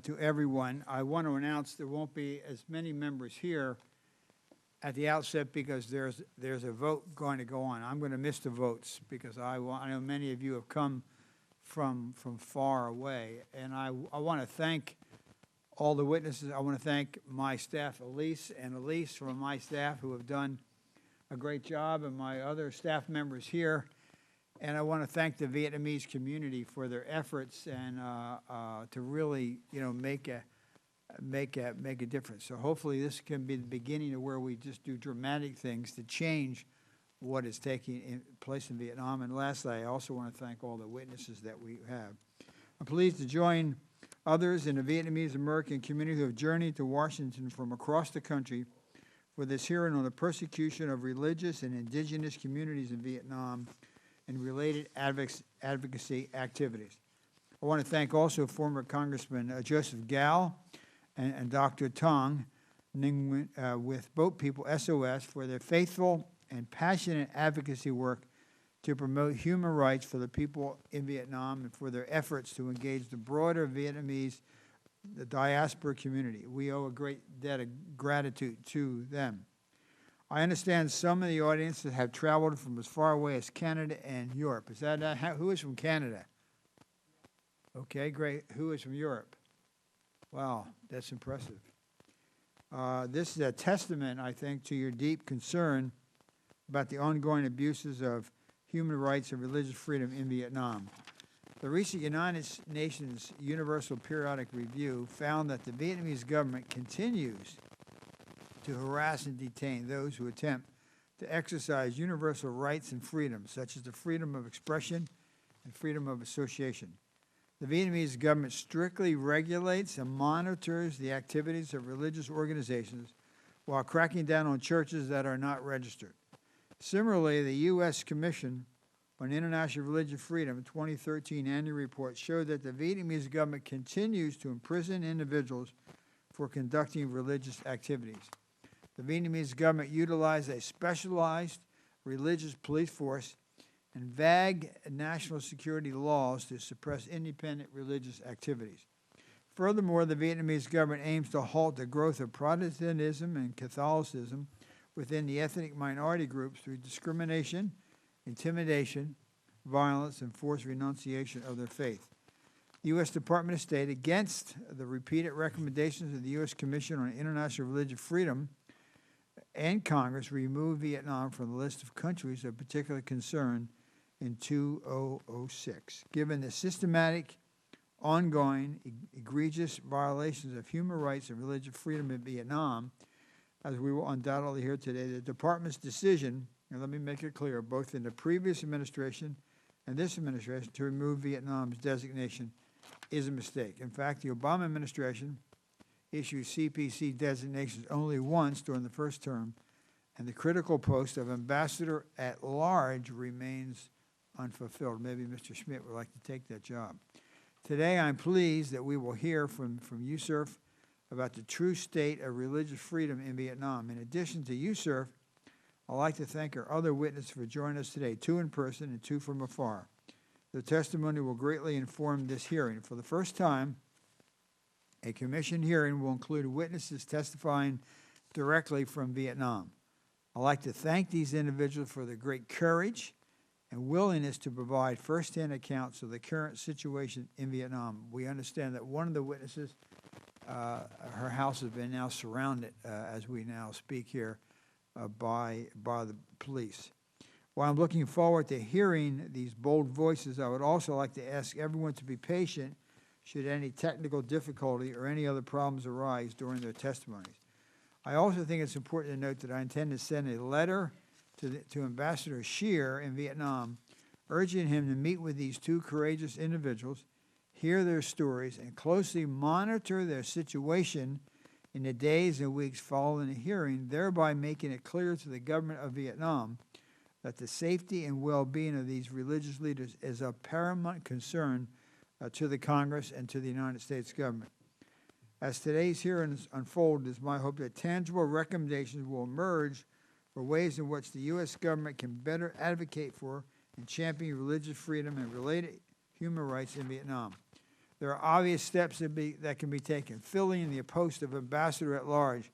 to everyone. I want to announce there won't be as many members here at the outset because there's a vote going to go on. I'm going to miss the votes because I know many of you have come from far away, and I want to thank all the witnesses. I want to thank my staff, Elise from my staff, who have done a great job, and my other staff members here. And I want to thank the Vietnamese community for their efforts and to really, make a difference. So hopefully this can be the beginning of where we just do dramatic things to change what is taking place in Vietnam. And lastly, I also want to thank all the witnesses that we have. I'm pleased to join others in the Vietnamese American community who have journeyed to Washington from across the country for this hearing on the persecution of religious and indigenous communities in Vietnam and related advocacy activities. I want to thank also former Congressman Joseph Gao and Dr. Tong Ninh Nguyen with Boat People SOS for their faithful and passionate advocacy work to promote human rights for the people in Vietnam and for their efforts to engage the broader Vietnamese diaspora community. We owe a great debt of gratitude to them. I understand some of the audience that have traveled from as far away as Canada and Europe. Is that who is from Canada? Okay, great. Who is from Europe? Wow, that's impressive. This is a testament, I think, to your deep concern about the ongoing abuses of human rights and religious freedom in Vietnam. The recent United Nations Universal Periodic Review found that the Vietnamese government continues to harass and detain those who attempt to exercise universal rights and freedoms, such as the freedom of expression and freedom of association. The Vietnamese government strictly regulates and monitors the activities of religious organizations while cracking down on churches that are not registered. Similarly, the U.S. Commission on International Religious Freedom 2013 annual report showed that the Vietnamese government continues to imprison individuals for conducting religious activities. The Vietnamese government utilized a specialized religious police force and vague national security laws to suppress independent religious activities. Furthermore, the Vietnamese government aims to halt the growth of Protestantism and Catholicism within the ethnic minority groups through discrimination, intimidation, violence, and forced renunciation of their faith. The U.S. Department of State, against the repeated recommendations of the U.S. Commission on International Religious Freedom and Congress, removed Vietnam from the list of countries of particular concern in 2006. Given the systematic, ongoing, egregious violations of human rights and religious freedom in Vietnam, as we will undoubtedly hear today, the Department's decision, and let me make it clear, both in the previous administration and this administration, to remove Vietnam's designation is a mistake. In fact, the Obama administration issued CPC designations only once during the first term, and the critical post of ambassador at large remains unfulfilled. Maybe Mr. Schmidt would like to take that job. Today, I'm pleased that we will hear from USURF about the true state of religious freedom in Vietnam. In addition to USURF, I'd like to thank our other witnesses for joining us today, 2 in person and 2 from afar. Their testimony will greatly inform this hearing. For the first time, a commission hearing will include witnesses testifying directly from Vietnam. I'd like to thank these individuals for their great courage and willingness to provide firsthand accounts of the current situation in Vietnam. We understand that one of the witnesses, her house has been now surrounded as we now speak here by the police. While I'm looking forward to hearing these bold voices, I would also like to ask everyone to be patient should any technical difficulty or any other problems arise during their testimonies. I also think it's important to note that I intend to send a letter to Ambassador Scheer in Vietnam, urging him to meet with these 2 courageous individuals, hear their stories, and closely monitor their situation in the days and weeks following the hearing, thereby making it clear to the government of Vietnam that the safety and well-being of these religious leaders is of paramount concern to the Congress and to the United States government. As today's hearings unfold, it is my hope that tangible recommendations will emerge for ways in which the U.S. government can better advocate for and champion religious freedom and related human rights in Vietnam. There are obvious steps that can be taken. Filling the post of ambassador at large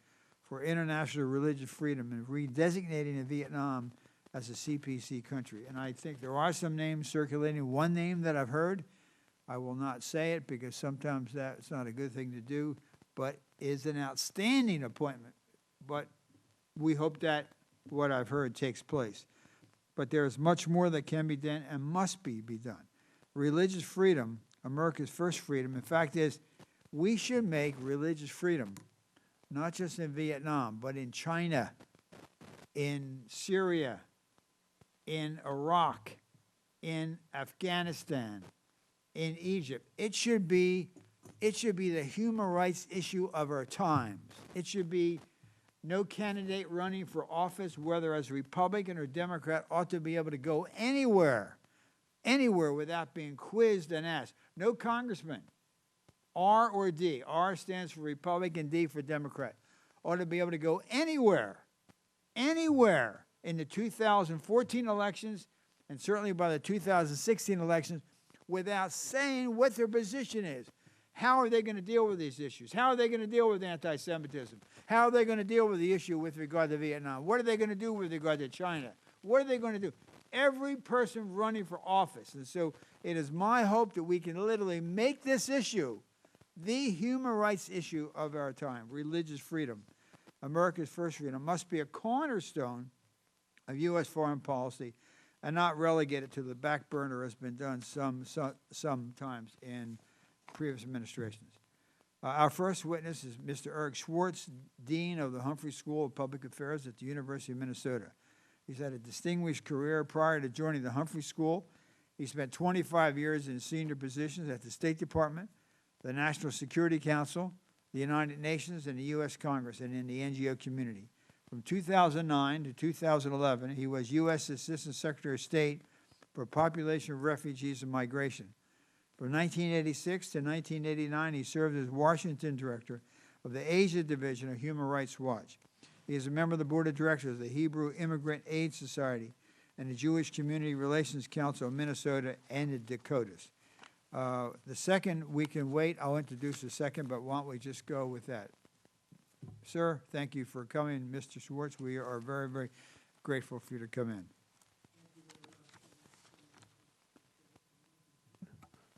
for international religious freedom and redesignating Vietnam as a CPC country. And I think there are some names circulating. One name that I've heard, I will not say it because sometimes that's not a good thing to do, but is an outstanding appointment. But we hope that what I've heard takes place. But there is much more that can be done and must be done. Religious freedom, America's first freedom, in fact, is we should make religious freedom, not just in Vietnam, but in China, in Syria, in Iraq, in Afghanistan, in Egypt. It should be the human rights issue of our times. It should be no candidate running for office, whether as Republican or Democrat, ought to be able to go anywhere without being quizzed and asked. No congressman, R or D. R stands for Republican, D for Democrat. Ought to be able to go anywhere in the 2014 elections and certainly by the 2016 elections without saying what their position is. How are they going to deal with these issues? How are they going to deal with anti-Semitism? How are they going to deal with the issue with regard to Vietnam? What are they going to do with regard to China? What are they going to do? Every person running for office. And so it is my hope that we can literally make this issue the human rights issue of our time, religious freedom. America's first freedom must be a cornerstone of U.S. foreign policy and not relegated to the back burner as been done sometimes in previous administrations. Our first witness is Mr. Eric Schwartz, Dean of the Humphrey School of Public Affairs at the University of Minnesota. He's had a distinguished career prior to joining the Humphrey School. He spent 25 years in senior positions at the State Department, the National Security Council, the United Nations, and the U.S. Congress, and in the NGO community. From 2009 to 2011, he was U.S. Assistant Secretary of State for Population, Refugees, and Migration. From 1986 to 1989, he served as Washington Director of the Asia Division of Human Rights Watch. He is a member of the Board of Directors of the Hebrew Immigrant Aid Society and the Jewish Community Relations Council of Minnesota and the Dakotas. The second, we can wait. I'll introduce the second, but why don't we just go with that? Sir, thank you for coming, Mr. Schwartz. We are very, very grateful for you to come in.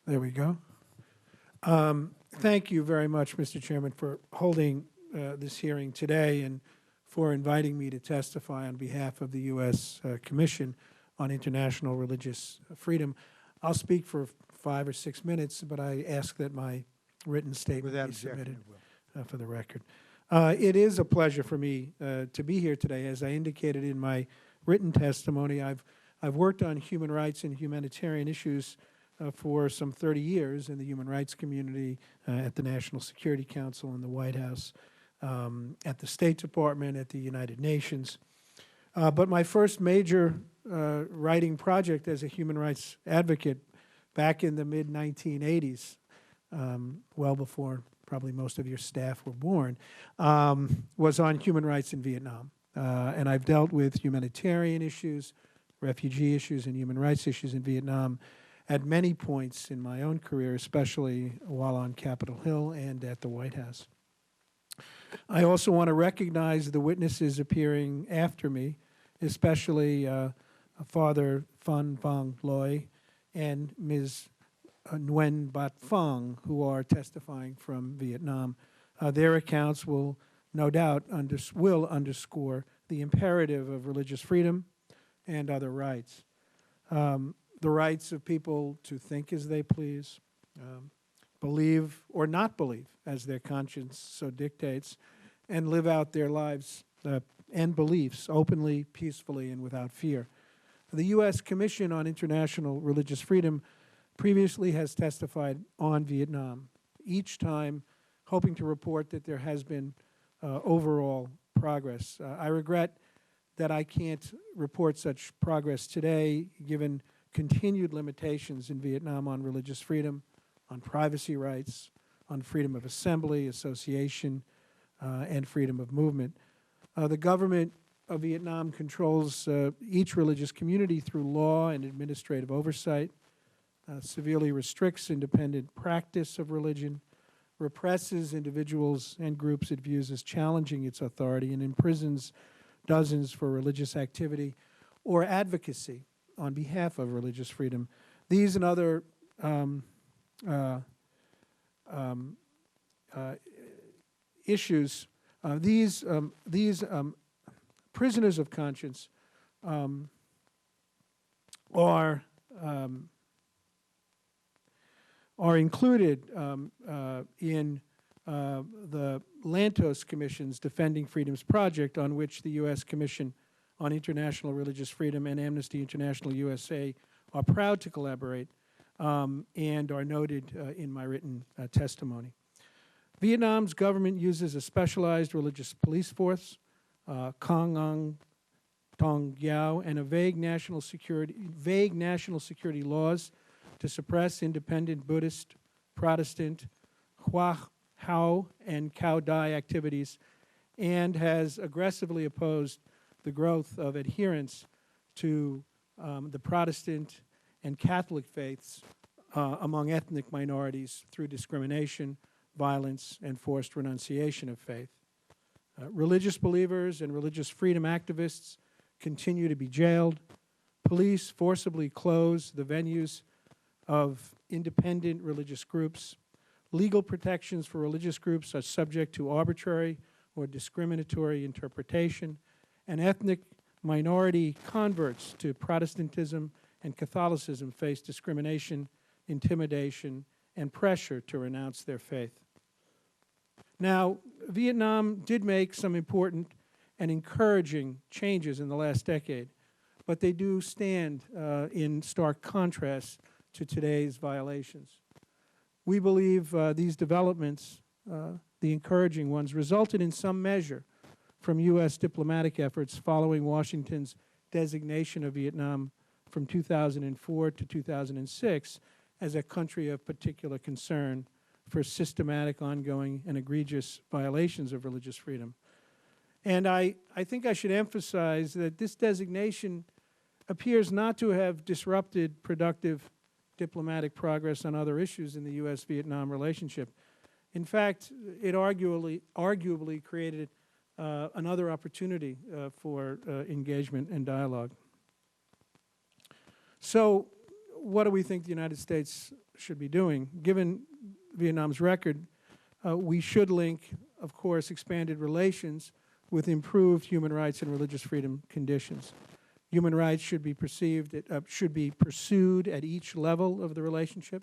There we go. Thank you very much, Mr. Chairman, for holding this hearing today and for inviting me to testify on behalf of the U.S. Commission on International Religious Freedom. I'll speak for 5 or 6 minutes, but I ask that my written statement be submitted for the record. It is a pleasure for me to be here today. As I indicated in my written testimony, I've worked on human rights and humanitarian issues for some 30 years in the human rights community, at the National Security Council, in the White House, at the State Department, at the United Nations. But my first major writing project as a human rights advocate back in the mid-1980s, well before probably most of your staff were born, was on human rights in Vietnam. And I've dealt with humanitarian issues, refugee issues, and human rights issues in Vietnam at many points in my own career, especially while on Capitol Hill and at the White House. I also want to recognize the witnesses appearing after me, especially Father Phan Vang Loi and Ms. Nguyen Bat Phang, who are testifying from Vietnam. Their accounts will no doubt underscore the imperative of religious freedom and other rights. The rights of people to think as they please, believe or not believe as their conscience so dictates, and live out their lives and beliefs openly, peacefully, and without fear. The U.S. Commission on International Religious Freedom previously has testified on Vietnam, each time hoping to report that there has been overall progress. I regret that I can't report such progress today, given continued limitations in Vietnam on religious freedom, on privacy rights, on freedom of assembly, association, and freedom of movement. The government of Vietnam controls each religious community through law and administrative oversight. severely restricts independent practice of religion, represses individuals and groups it views as challenging its authority, and imprisons dozens for religious activity or advocacy on behalf of religious freedom. These and other issues, these prisoners of conscience are included in the Lantos Commission's Defending Freedoms project, on which the U.S. Commission on International Religious Freedom and Amnesty International USA are proud to collaborate and are noted in my written testimony. Vietnam's government uses a specialized religious police force, Công An Tong Giao, and vague national security laws to suppress independent Buddhist, Protestant, Hoa, Hao, and Cao Dai activities, and has aggressively opposed the growth of adherents to the Protestant and Catholic faiths among ethnic minorities through discrimination, violence, and forced renunciation of faith. Religious believers and religious freedom activists continue to be jailed. Police forcibly close the venues of independent religious groups. Legal protections for religious groups are subject to arbitrary or discriminatory interpretation, and ethnic minority converts to Protestantism and Catholicism face discrimination, intimidation, and pressure to renounce their faith. Now, Vietnam did make some important and encouraging changes in the last decade, but they do stand in stark contrast to today's violations. We believe these developments, the encouraging ones, resulted in some measure from U.S. diplomatic efforts following Washington's designation of Vietnam from 2004 to 2006 as a country of particular concern for systematic, ongoing, and egregious violations of religious freedom. And I think I should emphasize that this designation appears not to have disrupted productive diplomatic progress on other issues in the U.S.-Vietnam relationship. In fact, it arguably created another opportunity for engagement and dialogue. So what do we think the United States should be doing? Given Vietnam's record, we should link, of course, expanded relations with improved human rights and religious freedom conditions. Human rights should be pursued at each level of the relationship,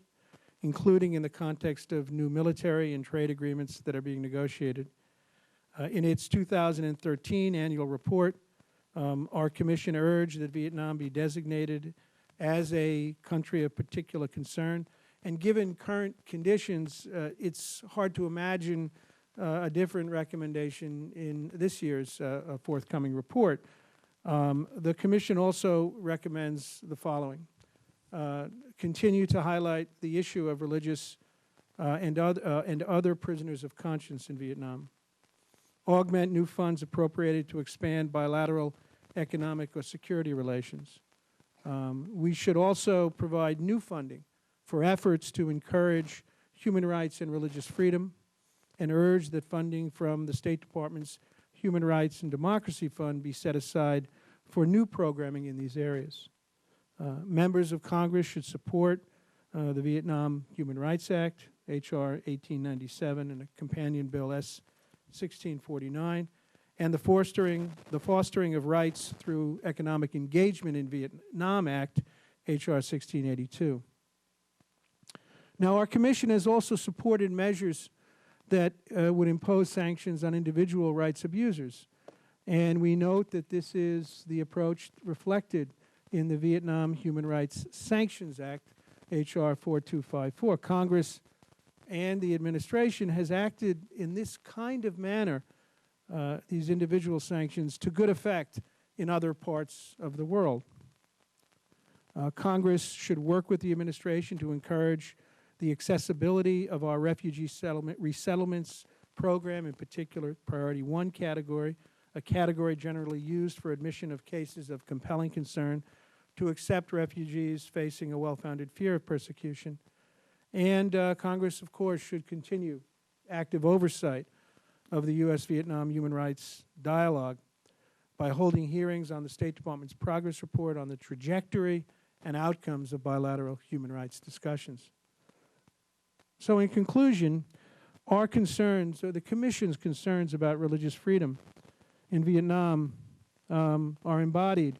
including in the context of new military and trade agreements that are being negotiated. In its 2013 annual report, our commission urged that Vietnam be designated as a country of particular concern. And given current conditions, it's hard to imagine a different recommendation in this year's forthcoming report. The Commission also recommends the following. Continue to highlight the issue of religious and other prisoners of conscience in Vietnam. Augment new funds appropriated to expand bilateral economic or security relations. We should also provide new funding for efforts to encourage human rights and religious freedom, and urge that funding from the State Department's Human Rights and Democracy Fund be set aside for new programming in these areas. Members of Congress should support the Vietnam Human Rights Act, H.R. 1897, and a companion bill, S. 1649, and the Fostering of Rights through Economic Engagement in Vietnam Act, H.R. 1682. Now, our Commission has also supported measures that would impose sanctions on individual rights abusers. And we note that this is the approach reflected in the Vietnam Human Rights Sanctions Act, H.R. 4254. Congress and the administration has acted in this kind of manner, these individual sanctions, to good effect in other parts of the world. Congress should work with the administration to encourage the accessibility of our refugee resettlements program, in particular Priority 1 category, a category generally used for admission of cases of compelling concern to accept refugees facing a well-founded fear of persecution. And Congress, of course, should continue active oversight of the U.S.-Vietnam human rights dialogue by holding hearings on the State Department's progress report on the trajectory and outcomes of bilateral human rights discussions. So in conclusion, our concerns, or the Commission's concerns about religious freedom in Vietnam are embodied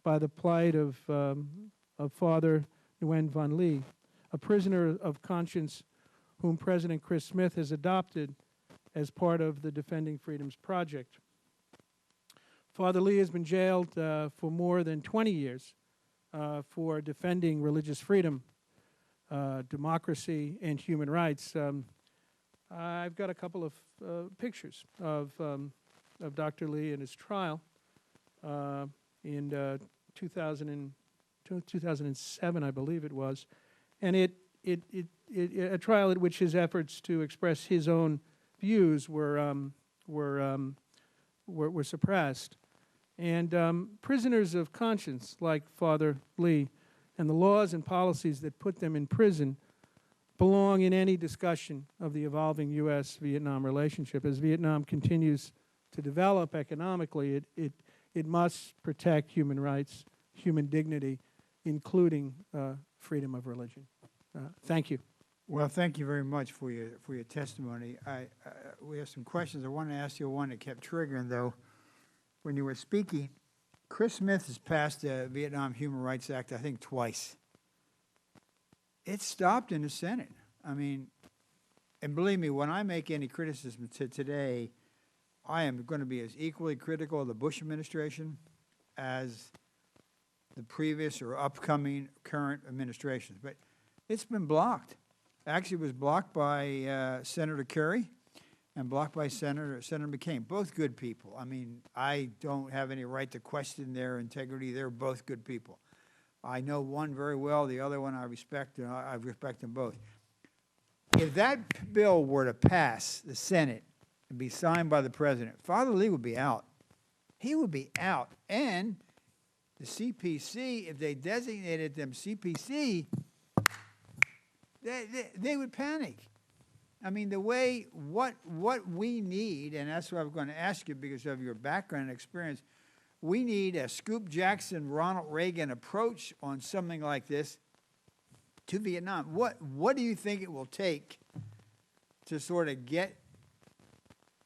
by the plight of Father Nguyen Van Ly, a prisoner of conscience whom President Chris Smith has adopted as part of the Defending Freedoms Project. Father Lee has been jailed for more than 20 years for defending religious freedom, democracy, and human rights. I've got a couple of pictures of Dr. Lee and his trial in 2007, I believe it was, and a trial at which his efforts to express his own views were suppressed. And prisoners of conscience like Father Lee and the laws and policies that put them in prison belong in any discussion of the evolving U.S.-Vietnam relationship. As Vietnam continues to develop economically, it must protect human rights, human dignity, including freedom of religion. Thank you. Well, thank you very much for your testimony. We have some questions. I want to ask you one that kept triggering, though. When you were speaking, Chris Smith has passed the Vietnam Human Rights Act, I think, twice. It stopped in the Senate. I mean, and believe me, when I make any criticism today, I am going to be as equally critical of the Bush administration as the previous or upcoming current administrations. But it's been blocked. Actually, it was blocked by Senator Kerry and blocked by Senator McCain, both good people. I mean, I don't have any right to question their integrity. They're both good people. I know one very well, the other one I respect, and I respect them both. If that bill were to pass the Senate and be signed by the President, Father Lee would be out. He would be out. And the CPC, if they designated them CPC, they would panic. I mean, the way, what we need, and that's what I'm going to ask you because of your background and experience, we need a Scoop Jackson, Ronald Reagan approach on something like this to Vietnam. What do you think it will take to sort of get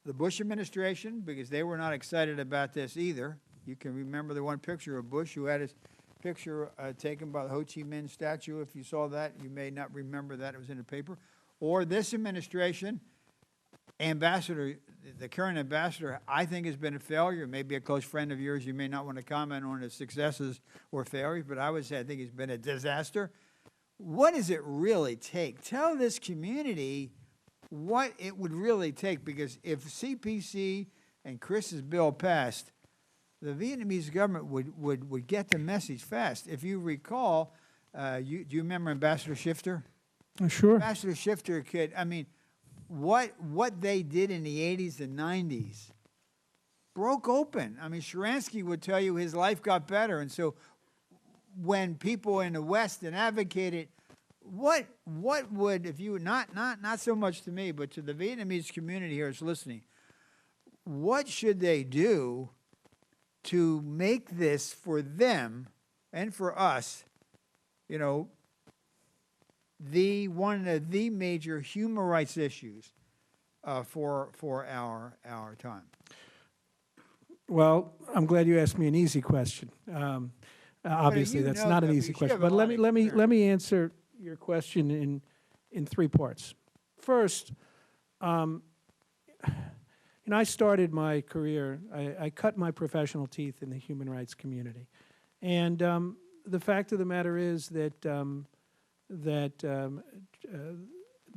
the Bush administration, because they were not excited about this either. You can remember the one picture of Bush who had his picture taken by the Ho Chi Minh statue. If you saw that, you may not remember that. It was in the paper. Or this administration, the current ambassador, I think has been a failure. Maybe a close friend of yours, you may not want to comment on his successes or failures, but I would say I think he's been a disaster. What does it really take? Tell this community what it would really take, because if CPC and Chris's bill passed, the Vietnamese government would get the message fast. If you recall, do you remember Ambassador Shifter? Sure. Ambassador Shifter could, I mean, what they did in the 80s and 90s broke open. I mean, Sharansky would tell you his life got better. And so when people in the West and advocated, what would, if you, not so much to me, but to the Vietnamese community here that's listening, what should they do to make this for them and for us, you know, one of the major human rights issues for our time? Well, I'm glad you asked me an easy question. Obviously, that's not an easy question. But let me answer your question in three parts. First, I started my career. I cut my professional teeth in the human rights community, and the fact of the matter is that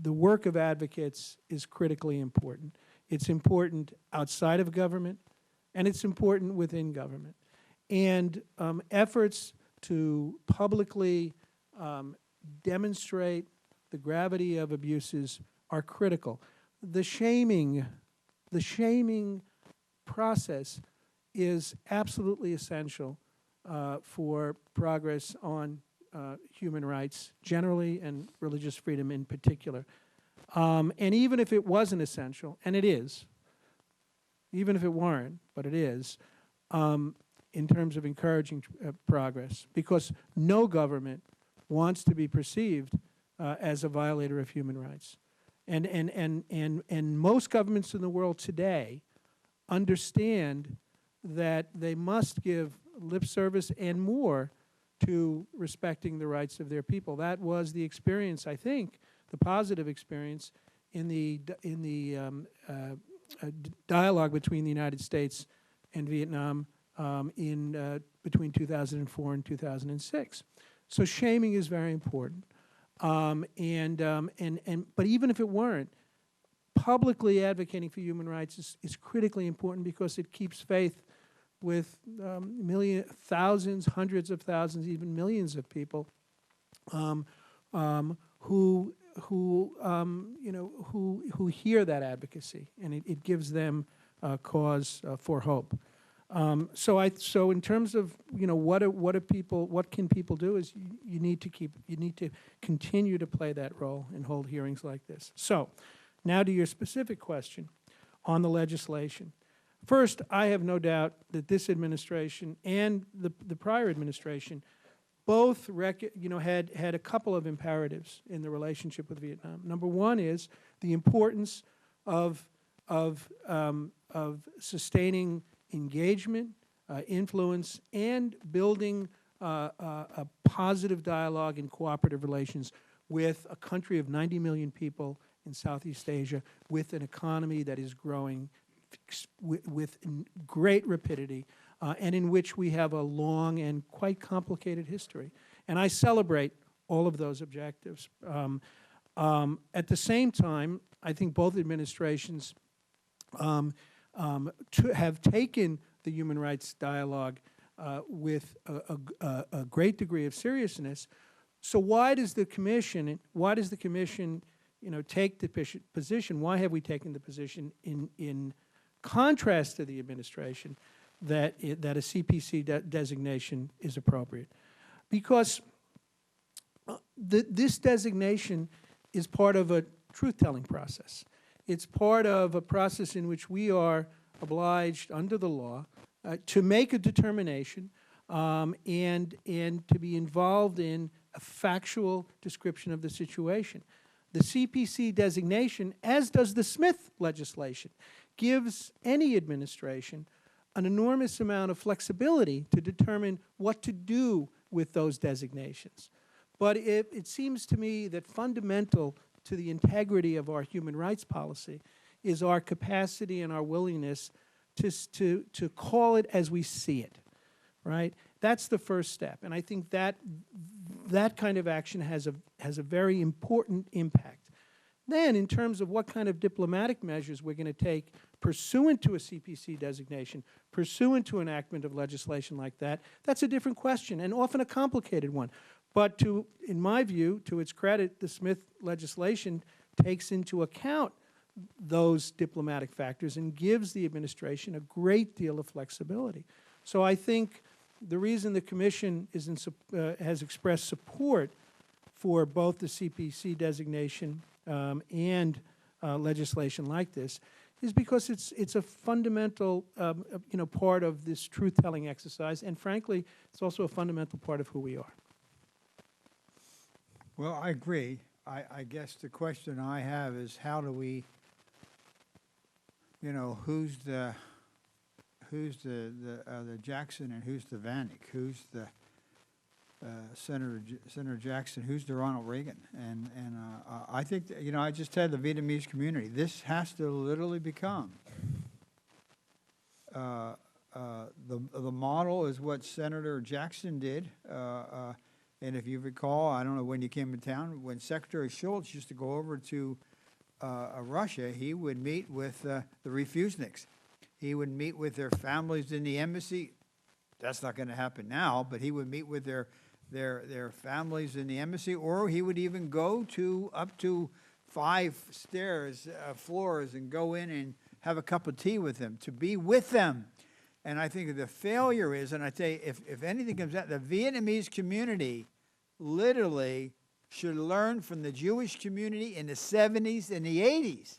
the work of advocates is critically important. It's important outside of government, and it's important within government. And efforts to publicly demonstrate the gravity of abuses are critical. The shaming process is absolutely essential for progress on human rights generally and religious freedom in particular. And even if it wasn't essential, and it is, even if it weren't, but it is, in terms of encouraging progress, because no government wants to be perceived as a violator of human rights. And most governments in the world today understand that they must give lip service and more to respecting the rights of their people. That was the experience, I think, the positive experience in the dialogue between the United States and Vietnam between 2004 and 2006. So shaming is very important. But even if it weren't, publicly advocating for human rights is critically important because it keeps faith with thousands, hundreds of thousands, even millions of people who hear that advocacy, and it gives them cause for hope. So in terms of what can people do is you need to continue to play that role and hold hearings like this. So now to your specific question on the legislation. First, I have no doubt that this administration and the prior administration both had a couple of imperatives in the relationship with Vietnam. Number one is the importance of sustaining engagement, influence, and building a positive dialogue and cooperative relations with a country of 90 million people in Southeast Asia, with an economy that is growing with great rapidity, and in which we have a long and quite complicated history. And I celebrate all of those objectives. At the same time, I think both administrations have taken the human rights dialogue with a great degree of seriousness. So why does the commission take the position? Why have we taken the position in contrast to the administration that a CPC designation is appropriate? Because this designation is part of a truth-telling process. It's part of a process in which we are obliged under the law to make a determination and to be involved in a factual description of the situation. The CPC designation, as does the Smith legislation, gives any administration an enormous amount of flexibility to determine what to do with those designations. But it seems to me that fundamental to the integrity of our human rights policy is our capacity and our willingness to call it as we see it, right? That's the first step, and I think that kind of action has a very important impact. Then, in terms of what kind of diplomatic measures we're going to take pursuant to a CPC designation, pursuant to enactment of legislation like that, that's a different question, and often a complicated one. But in my view, to its credit, the Smith legislation takes into account those diplomatic factors and gives the administration a great deal of flexibility. So I think the reason the Commission has expressed support for both the CPC designation and legislation like this is because it's a fundamental part of this truth-telling exercise, and frankly, it's also a fundamental part of who we are. Well, I agree. I guess the question I have is how do we, who's the Jackson and who's the Vanik? Who's the Senator Jackson? Who's the Ronald Reagan? And I think that, I just had the Vietnamese community. This has to literally become the model is what Senator Jackson did. And if you recall, I don't know when you came to town, when Secretary Schultz used to go over to Russia, he would meet with the refuseniks. He would meet with their families in the embassy. That's not going to happen now, but he would meet with their families in the embassy, or he would even go up to 5 floors, and go in and have a cup of tea with them, to be with them, And I think the failure is, and I tell you, if anything comes out, the Vietnamese community literally should learn from the Jewish community in the 70s and the 80s.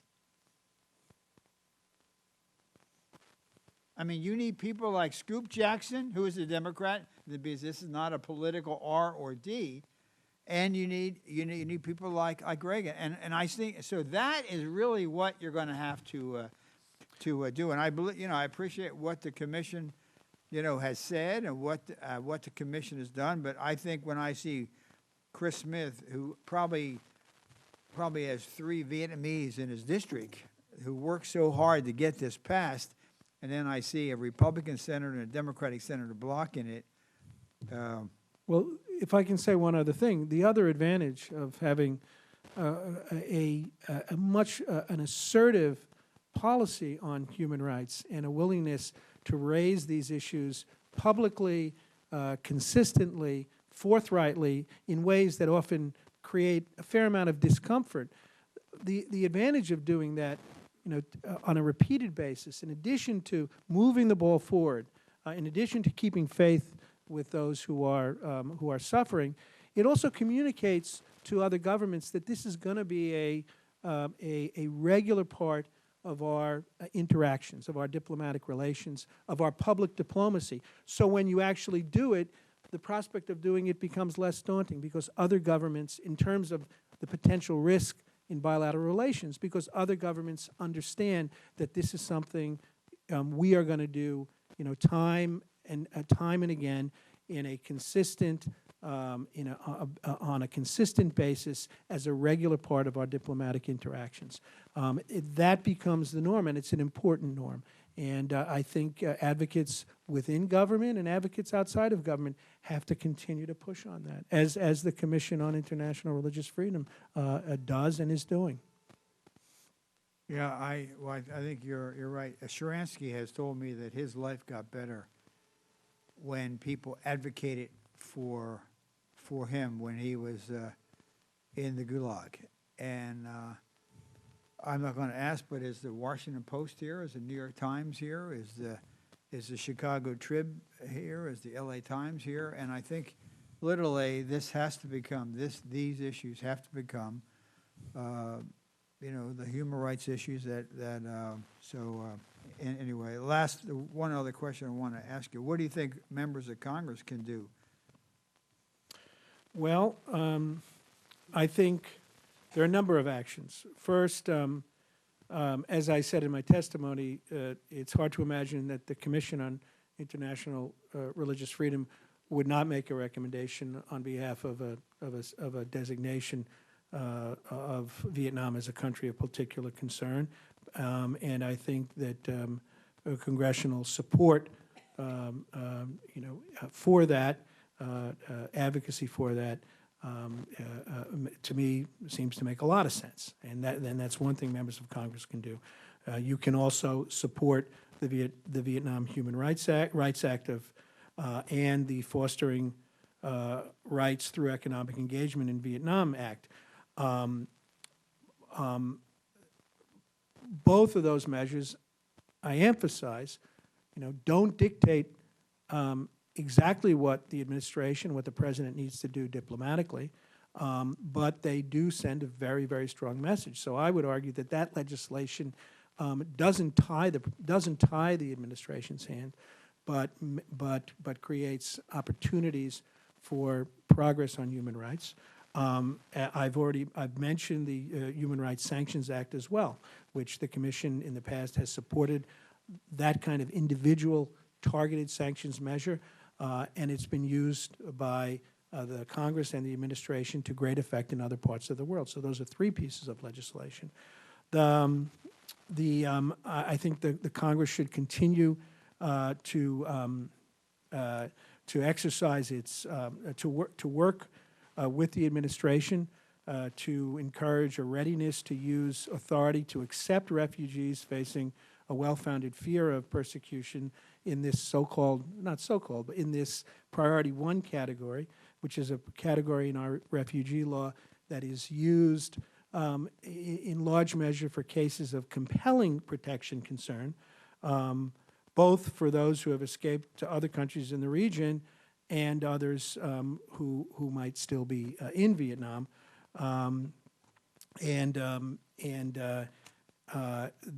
I mean, you need people like Scoop Jackson, who is a Democrat, because this is not a political R or D, and you need people like Reagan, and I think so. That is really what you're going to have to do. And I believe, I appreciate what the commission, has said and what the commission has done. But I think when I see Chris Smith, who probably has 3 Vietnamese in his district, who worked so hard to get this passed, and then I see a Republican senator and a Democratic senator blocking it. Well, if I can say one other thing, the other advantage of having an assertive policy on human rights and a willingness to raise these issues publicly, consistently, forthrightly, in ways that often create a fair amount of discomfort. The advantage of doing that, on a repeated basis, in addition to moving the ball forward, in addition to keeping faith with those who are suffering, it also communicates to other governments that this is going to be a regular part of our interactions, of our diplomatic relations, of our public diplomacy. So when you actually do it, the prospect of doing it becomes less daunting, because other governments, in terms of the potential risk in bilateral relations, because other governments understand that this is something we are going to do, time and again, in a consistent, on a consistent basis, as a regular part of our diplomatic interactions. That becomes the norm, and it's an important norm. And I think advocates within government and advocates outside of government have to continue to push on that, as the Commission on International Religious Freedom does and is doing. Yeah, I think you're right. Sharansky has told me that his life got better when people advocated for him when he was in the Gulag. And I'm not going to ask, but is the Washington Post here? Is the New York Times here? Is the Chicago Trib here? Is the LA Times here? And I think literally this has to become, these issues have to become, the human rights issues anyway, one other question I want to ask you. What do you think members of Congress can do? Well, I think there are a number of actions. First, as I said in my testimony, it's hard to imagine that the Commission on International Religious Freedom would not make a recommendation on behalf of a designation of Vietnam as a country of particular concern. And I think that congressional support, for that, advocacy for that, to me, seems to make a lot of sense. And that's one thing members of Congress can do. You can also support the Vietnam Human Rights Act and the Fostering Rights Through Economic Engagement in Vietnam Act. Both of those measures, I emphasize, don't dictate exactly what the administration, what the president needs to do diplomatically, but they do send a very, very strong message. So I would argue that legislation doesn't tie the administration's hand, but creates opportunities for progress on human rights. I've mentioned the Human Rights Sanctions Act as well, which the Commission in the past has supported, that kind of individual targeted sanctions measure, and it's been used by the Congress and the administration to great effect in other parts of the world. So those are 3 pieces of legislation. I think the Congress should continue to exercise its to work with the administration to encourage a readiness to use authority to accept refugees facing a well-founded fear of persecution in this but in this Priority 1 category, which is a category in our refugee law that is used in large measure for cases of compelling protection concern, both for those who have escaped to other countries in the region and others who might still be in Vietnam. That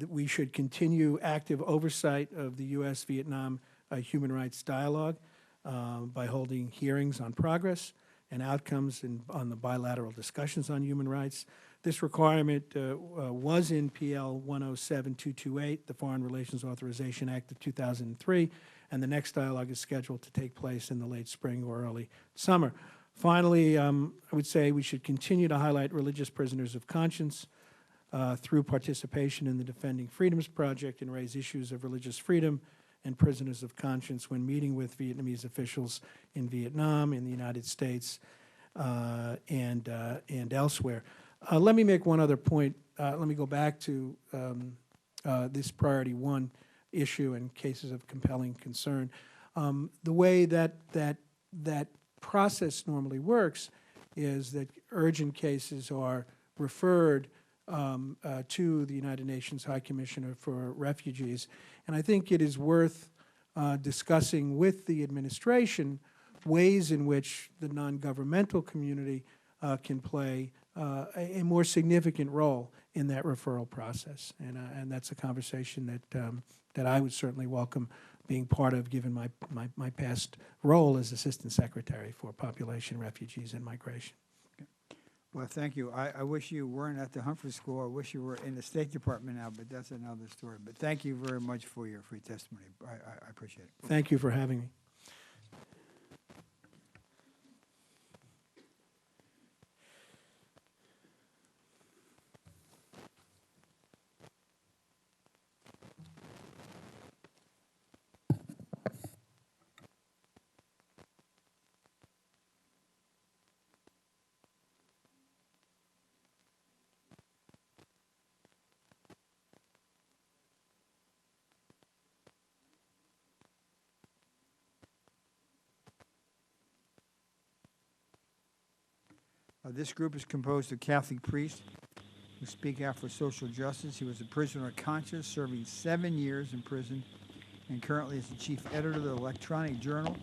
we should continue active oversight of the U.S.-Vietnam human rights dialogue by holding hearings on progress and outcomes on the bilateral discussions on human rights. This requirement was in PL 107228, the Foreign Relations Authorization Act of 2003, and the next dialogue is scheduled to take place in the late spring or early summer. Finally, I would say we should continue to highlight religious prisoners of conscience through participation in the Defending Freedoms Project and raise issues of religious freedom and prisoners of conscience when meeting with Vietnamese officials in Vietnam, in the United States, and elsewhere. Let me make one other point. Let me go back to this priority one issue and cases of compelling concern. The way that process normally works is that urgent cases are referred to the United Nations High Commissioner for Refugees. And I think it is worth discussing with the administration ways in which the non-governmental community can play a more significant role in that referral process. And that's a conversation that I would certainly welcome being part of, given my past role as Assistant Secretary for Population, Refugees, and Migration. Well, thank you. I wish you weren't at the Humphrey School. I wish you were in the State Department now, but that's another story. But thank you very much for your free testimony. I appreciate it. Thank you for having me. This group is composed of Catholic priests who speak out for social justice. He was a prisoner of conscience, serving 7 years in prison, and currently is the chief editor of the electronic journal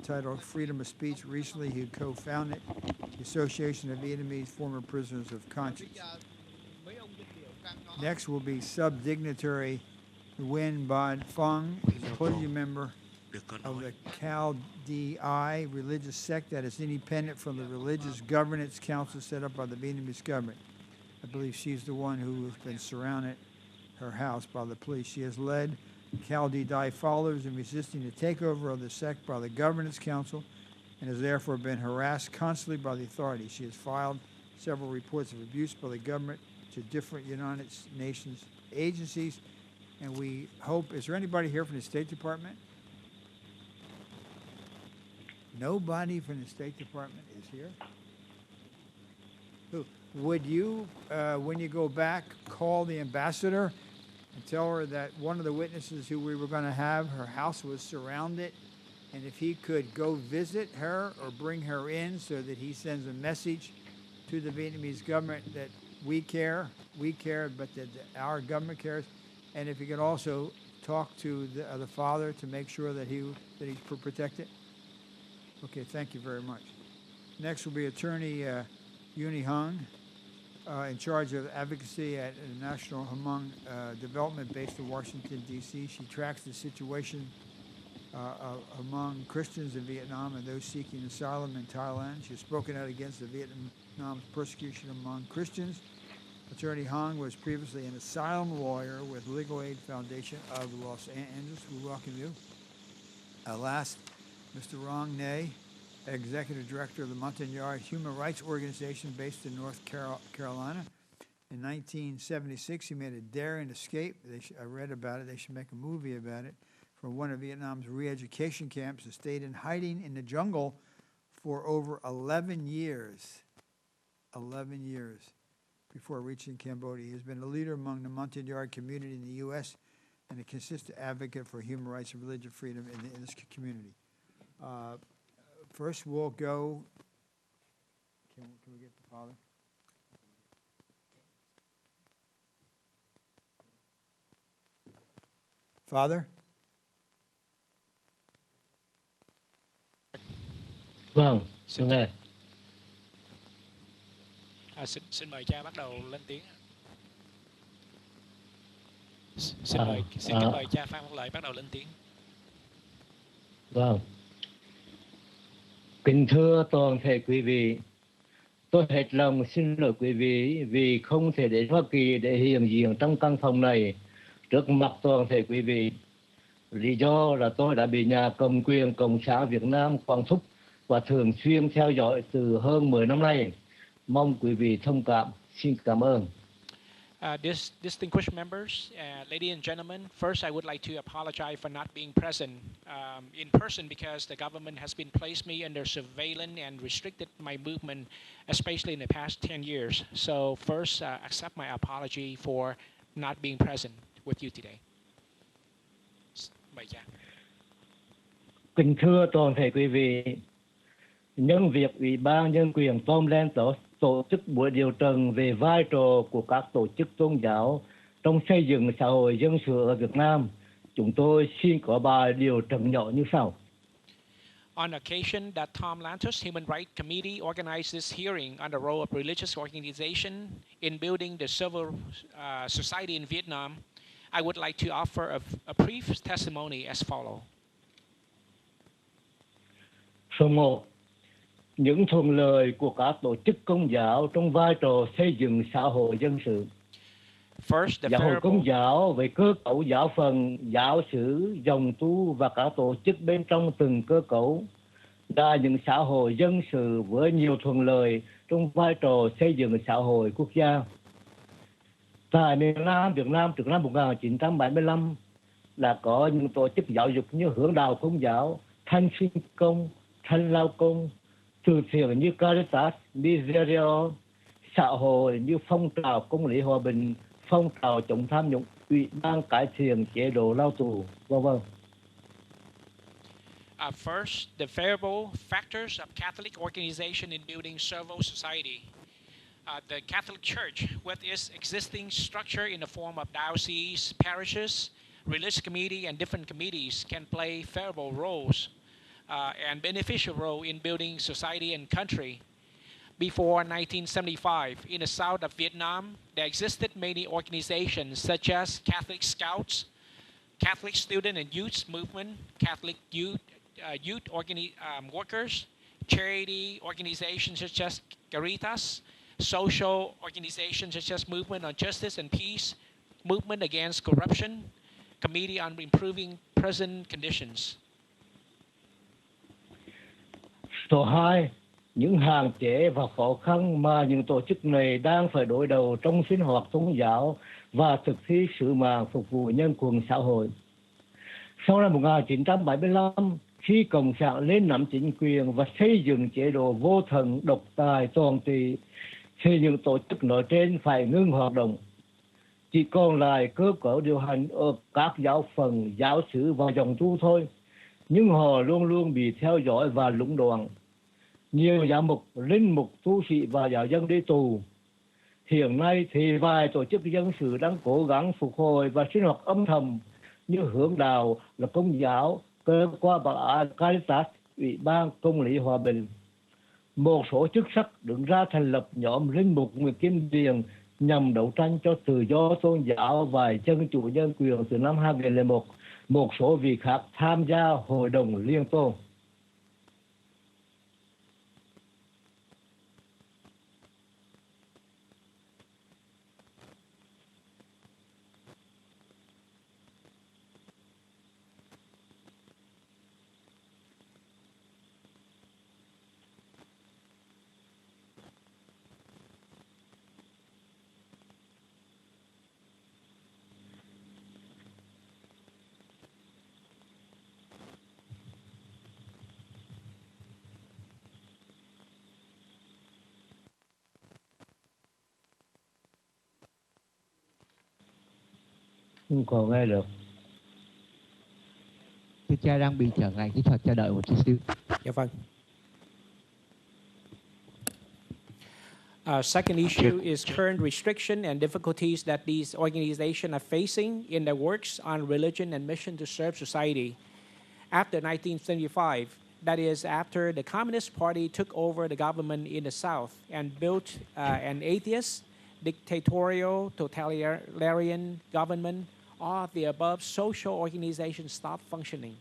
titled Freedom of Speech. Recently, he co-founded the Association of Vietnamese Former Prisoners of Conscience. Next will be Subdignitary Nguyen Ban Phong, who's a clergy member of the Cal DI religious sect that is independent from the Religious Governance Council set up by the Vietnamese government. I believe she's the one who has been surrounded, her house, by the police. She has led Cal DI followers in resisting the takeover of the sect by the Governance Council and has therefore been harassed constantly by the authorities. She has filed several reports of abuse by the government to different United Nations agencies, and we hope, is there anybody here from the State Department? Nobody from the State Department is here? Who? Would you, when you go back, call the ambassador and tell her that one of the witnesses who we were going to have, her house was surrounded, and if he could go visit her or bring her in so that he sends a message to the Vietnamese government that we care, but that our government cares, and if he could also talk to the father to make sure that he's protected? Okay, thank you very much. Next will be Attorney Uni Hung, in charge of advocacy at National Hmong Development based in Washington, D.C. She tracks the situation among Christians in Vietnam and those seeking asylum in Thailand. She has spoken out against the Vietnam's persecution among Christians. Attorney Hong was previously an asylum lawyer with Legal Aid Foundation of Los Angeles. We welcome you. Last, Mr. Rong Nay, Executive Director of the Montagnard Human Rights Organization based in North Carolina. In 1976, he made a daring escape. I read about it. They should make a movie about it. From one of Vietnam's re-education camps, and stayed in hiding in the jungle for over 11 years. 11 years before reaching Cambodia. He has been a leader among the Montagnard community in the U.S. and a consistent advocate for human rights and religious freedom in this community. First, we'll go. Can we get the father? Father? Vâng, Xin, nghe. xin mời cha bắt đầu lên tiếng. Xin kính mời cha Phan Văn Lợi bắt đầu lên tiếng. Vâng. Kính thưa toàn thể quý vị, tôi hết lòng xin lỗi quý vị vì không thể đến Hoa Kỳ để hiện diện trong căn phòng này trước mặt toàn thể quý vị. Lý do là tôi đã bị nhà cầm quyền Cộng sản Việt Nam quản thúc và thường xuyên theo dõi từ hơn 10 năm nay. Mong quý vị thông cảm. Xin cảm ơn. Distinguished members, ladies and gentlemen, first I would like to apologize for not being present in person because the government has been placed me under surveillance and restricted my movement, especially in the past 10 years. So first, accept my apology for not being present with you today. Mời cha. Kính thưa toàn thể quý vị, nhân việc Ủy ban Nhân quyền Tom Lantos tổ chức buổi điều trần về vai trò của các tổ chức tôn giáo trong xây dựng xã hội dân sự ở Việt Nam, chúng tôi xin có bài điều trần nhỏ như sau. On occasion that Tom Lantos Human Rights Committee organized this hearing on the role of religious organization in building the civil society in Vietnam, I would like to offer a brief testimony as follows. Số 1. Những thuận lợi của các tổ chức công giáo trong vai trò xây dựng xã hội dân sự. First, Giáo hội Công giáo về cơ cấu giáo phận, giáo xứ, dòng tu và các tổ chức bên trong từng cơ cấu là những xã hội dân sự với nhiều thuận lợi trong vai trò xây dựng xã hội quốc gia. Tại miền Nam Việt Nam trước năm 1975 là có những tổ chức giáo dục như Hướng đạo Công giáo, Thanh Sinh Công, Thanh Lao Công, từ thiện như Caritas, Miserio, xã hội như phong trào công lý hòa bình, phong trào chống tham nhũng, Ủy ban cải thiện chế độ lao tù, v.v. First, the favorable factors of Catholic organization in building civil society. The Catholic Church, with its existing structure in the form of dioceses, parishes, religious committee, and different committees, can play favorable roles and beneficial role in building society and country. Before 1975, in the south of Vietnam, there existed many organizations such as Catholic Scouts, Catholic Student and Youth Movement, Catholic Youth Workers, charity organizations such as Caritas, social organizations such as Movement on Justice and Peace, Movement Against Corruption, Committee on Improving Prison Conditions. Số 2. Những hạn chế và khó khăn mà những tổ chức này đang phải đối đầu trong sinh hoạt tôn giáo và thực thi sứ mạng phục vụ nhân quyền xã hội. Sau năm 1975, khi Cộng sản lên nắm chính quyền và xây dựng chế độ vô thần độc tài toàn trị, thì những tổ chức nói trên phải ngưng hoạt động. Chỉ còn lại cơ cấu điều hành ở các giáo phận, giáo xứ và dòng tu thôi, nhưng họ luôn luôn bị theo dõi và lũng đoạn. Nhiều giáo mục, linh mục, tu sĩ và giáo dân đi tù. Hiện nay thì vài tổ chức dân sự đang cố gắng phục hồi và sinh hoạt âm thầm như Hướng đạo là Công giáo, cơ quan bảo an Caritas, Ủy ban Công lý Hòa bình. Một số chức sắc đứng ra thành lập nhóm linh mục Nguyễn Kim Điền nhằm đấu tranh cho tự do tôn giáo và dân chủ nhân quyền từ năm 2001. Một số vị khác tham gia Hội đồng Liên Tôn. Không còn nghe được. Thưa cha đang bị trở ngại kỹ thuật, cho đợi một chút xíu. Dạ vâng. Second issue is current restriction and difficulties that these organizations are facing in their works on religion and mission to serve society. After 1975, that is after the Communist Party took over the government in the South and built an atheist, dictatorial, totalitarian government, all the above social organizations stopped functioning.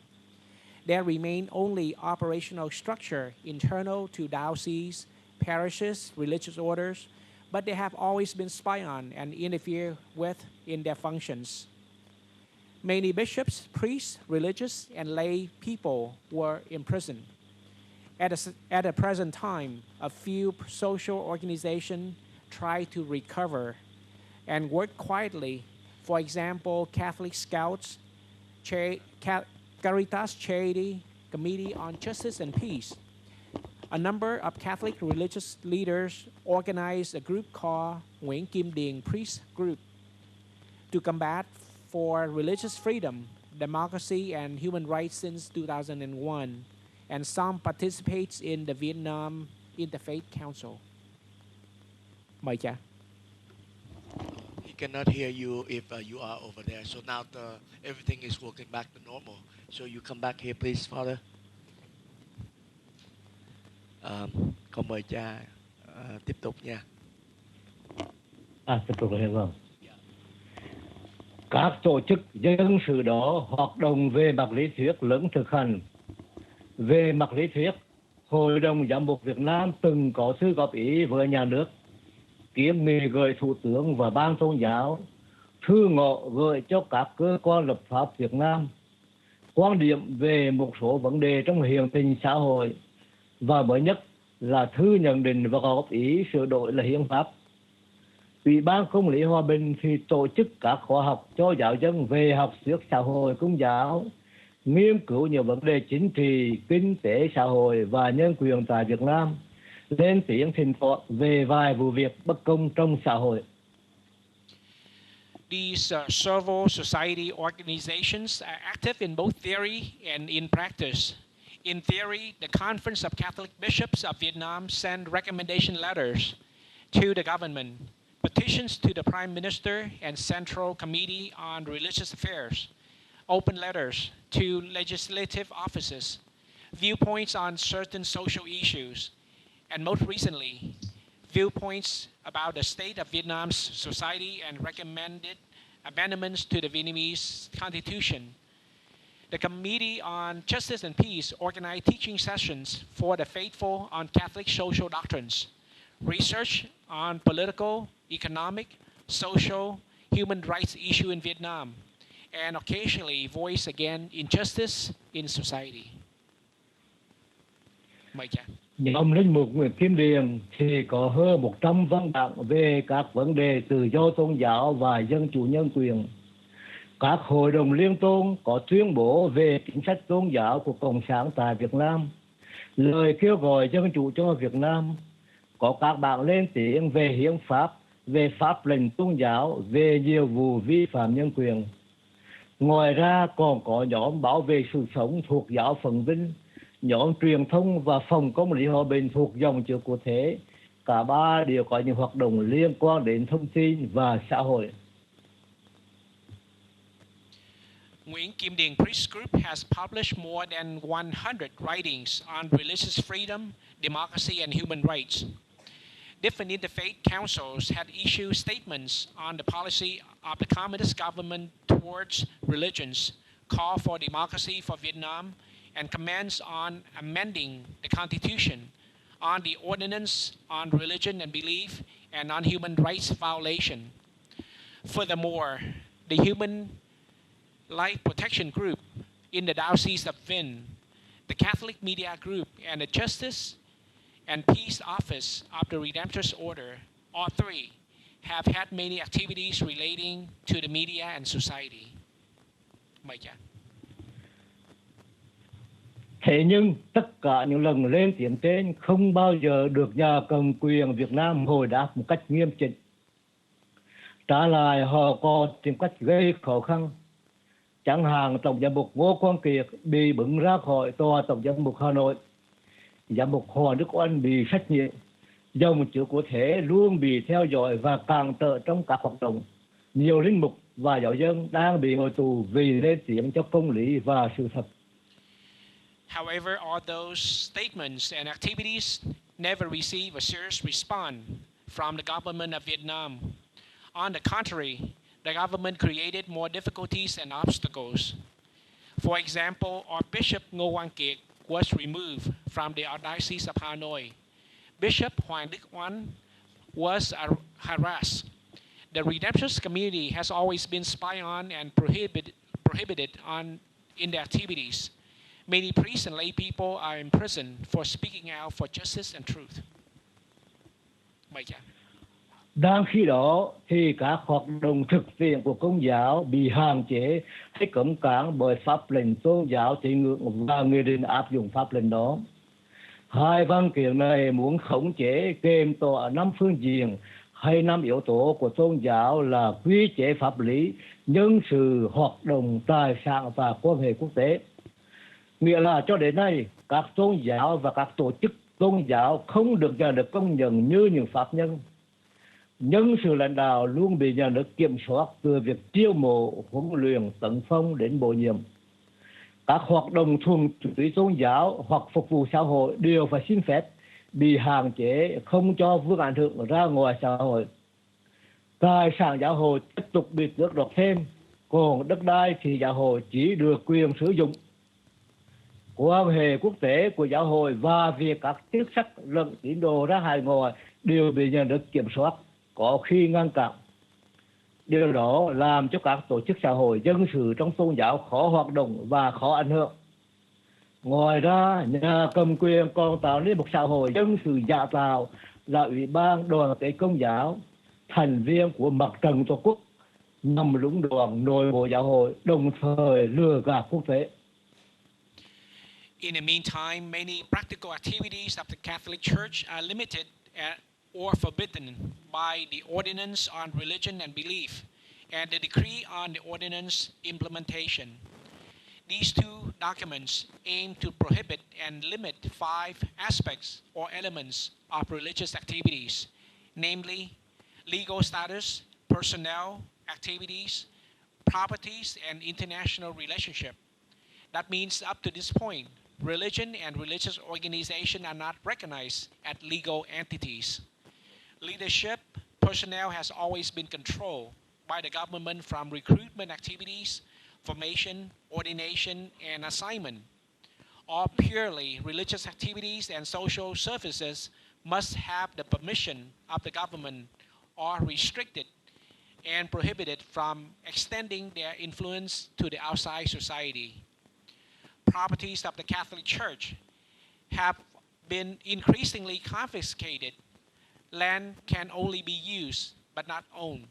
There remain only operational structure internal to dioceses, parishes, religious orders, but they have always been spied on and interfered with in their functions. Many bishops, priests, religious, and lay people were imprisoned. At the present time, a few social organizations try to recover and work quietly. For example, Catholic Scouts, Caritas Charity Committee on Justice and Peace. A number of Catholic religious leaders organized a group called Nguyễn Kim Điền Priest Group to combat for religious freedom, democracy, and human rights since 2001, and some participates in the Vietnam Interfaith Council. Mời cha. He cannot hear you if you are over there. So now everything is working back to normal. So you come back here, please, Father. Con mời cha tiếp tục nha. Tiếp tục rồi, vâng. Các tổ chức dân sự đó hoạt động về mặt lý thuyết lẫn thực hành. Về mặt lý thuyết, Hội đồng Giám mục Việt Nam từng có thư góp ý với nhà nước, kiến nghị gửi Thủ tướng và Ban Tôn giáo, thư ngỏ gửi cho các cơ quan lập pháp Việt Nam quan điểm về một số vấn đề trong hiện tình xã hội, và mới nhất là thư nhận định và góp ý sửa đổi là hiến pháp. Ủy ban Công lý Hòa bình thì tổ chức các khóa học cho giáo dân về học thuyết xã hội công giáo, nghiên cứu nhiều vấn đề chính trị, kinh tế, xã hội và nhân quyền tại Việt Nam, lên tiếng thỉnh thoảng về vài vụ việc bất công trong xã hội. These civil society organizations are active in both theory and in practice. In theory, the Conference of Catholic Bishops of Vietnam send recommendation letters to the government, petitions to the Prime Minister and Central Committee on Religious Affairs, open letters to legislative offices, viewpoints on certain social issues, and most recently, viewpoints about the state of Vietnam's society and recommended amendments to the Vietnamese Constitution. The Committee on Justice and Peace organized teaching sessions for the faithful on Catholic social doctrines, research on political, economic, social, human rights issue in Vietnam, and occasionally voice again injustice in society. Mời cha. Nhóm linh mục Nguyễn Kim Điền thì có hơn 100 văn bản về các vấn đề tự do tôn giáo và dân chủ nhân quyền. Các hội đồng liên tôn có tuyên bố về chính sách tôn giáo của Cộng sản tại Việt Nam, lời kêu gọi dân chủ cho Việt Nam, có các bạn lên tiếng về hiến pháp, về pháp lệnh tôn giáo, về nhiều vụ vi phạm nhân quyền. Ngoài ra còn có nhóm bảo vệ sự sống thuộc giáo Phận Vinh, nhóm truyền thông và phòng công lý hòa bình thuộc dòng chữ của Thế. Cả ba đều có những hoạt động liên quan đến thông tin và xã hội. Nguyễn Kim Điền Priest Group has published more than 100 writings on religious freedom, democracy, and human rights. Different interfaith councils had issued statements on the policy of the communist government towards religions, call for democracy for Vietnam, and comments on amending the Constitution, on the Ordinance on religion and belief, and on human rights violation. Furthermore, the Human Life Protection Group in the Diocese of Vinh, the Catholic Media Group, and the Justice and Peace Office of the Redemptor's Order, all three, have had many activities relating to the media and society. Mời cha. Thế nhưng tất cả những lần lên tiếng trên không bao giờ được nhà cầm quyền Việt Nam hồi đáp một cách nghiêm chỉnh. Trả lại họ còn tìm cách gây khó khăn. Chẳng hạn Tổng giám mục Ngô Quang Kiệt bị bứng ra khỏi tòa Tổng giám mục Hà Nội. Giám mục Hoàng Đức Oanh bị trách nhiệm. Dòng chữ của Thế luôn bị theo dõi và cản trở trong các hoạt động. Nhiều linh mục và giáo dân đang bị ngồi tù vì lên tiếng cho công lý và sự thật. However, all those statements and activities never receive a serious response from the government of Vietnam. On the contrary, the government created more difficulties and obstacles. For example, our Bishop Ngô Quang Kiệt was removed from the Archdiocese of Hanoi. Bishop Hoàng Đức Oanh was harassed. The Redemptorist community has always been spied on and prohibited in their activities. Many priests and lay people are imprisoned for speaking out for justice and truth. Mời cha. Đang khi đó thì các hoạt động thực tiễn của Công giáo bị hạn chế hay cấm cản bởi pháp lệnh tôn giáo tín ngưỡng và nghị định áp dụng pháp lệnh đó. Hai văn kiện này muốn khống chế kèm tỏa 5 phương diện hay 5 yếu tố của tôn giáo là quy chế pháp lý, nhân sự, hoạt động, tài sản và quan hệ quốc tế. Nghĩa là cho đến nay, các tôn giáo và các tổ chức tôn giáo không được nhà nước công nhận như những pháp nhân. Nhân sự lãnh đạo luôn bị nhà nước kiểm soát từ việc chiêu mộ, huấn luyện, tấn phong đến bổ nhiệm. Các hoạt động thuần túy tôn giáo hoặc phục vụ xã hội đều phải xin phép, bị hạn chế không cho vươn ảnh hưởng ra ngoài xã hội. Tài sản giáo hội tiếp tục bị tước đoạt thêm, còn đất đai thì giáo hội chỉ được quyền sử dụng. Quan hệ quốc tế của giáo hội và việc các chức sắc lẫn tín đồ ra hải ngoại đều bị nhà nước kiểm soát, có khi ngăn cản. Điều đó làm cho các tổ chức xã hội dân sự trong tôn giáo khó hoạt động và khó ảnh hưởng. Ngoài ra, nhà cầm quyền còn tạo nên một xã hội dân sự giả tạo là Ủy ban Đoàn kết Công giáo, thành viên của Mặt trận Tổ quốc, nhằm lũng đoạn nội bộ giáo hội, đồng thời lừa gạt quốc tế. In the meantime, many practical activities of the Catholic Church are limited or forbidden by the Ordinance on Religion and Belief and the Decree on the Ordinance Implementation. These two documents aim to prohibit and limit 5 aspects or elements of religious activities, namely legal status, personnel, activities, properties, and international relationship. That means up to this point, religion and religious organization are not recognized as legal entities. Leadership personnel has always been controlled by the government from recruitment activities, formation, ordination, and assignment. All purely religious activities and social services must have the permission of the government or restricted and prohibited from extending their influence to the outside society. Properties of the Catholic Church have been increasingly confiscated. Land can only be used but not owned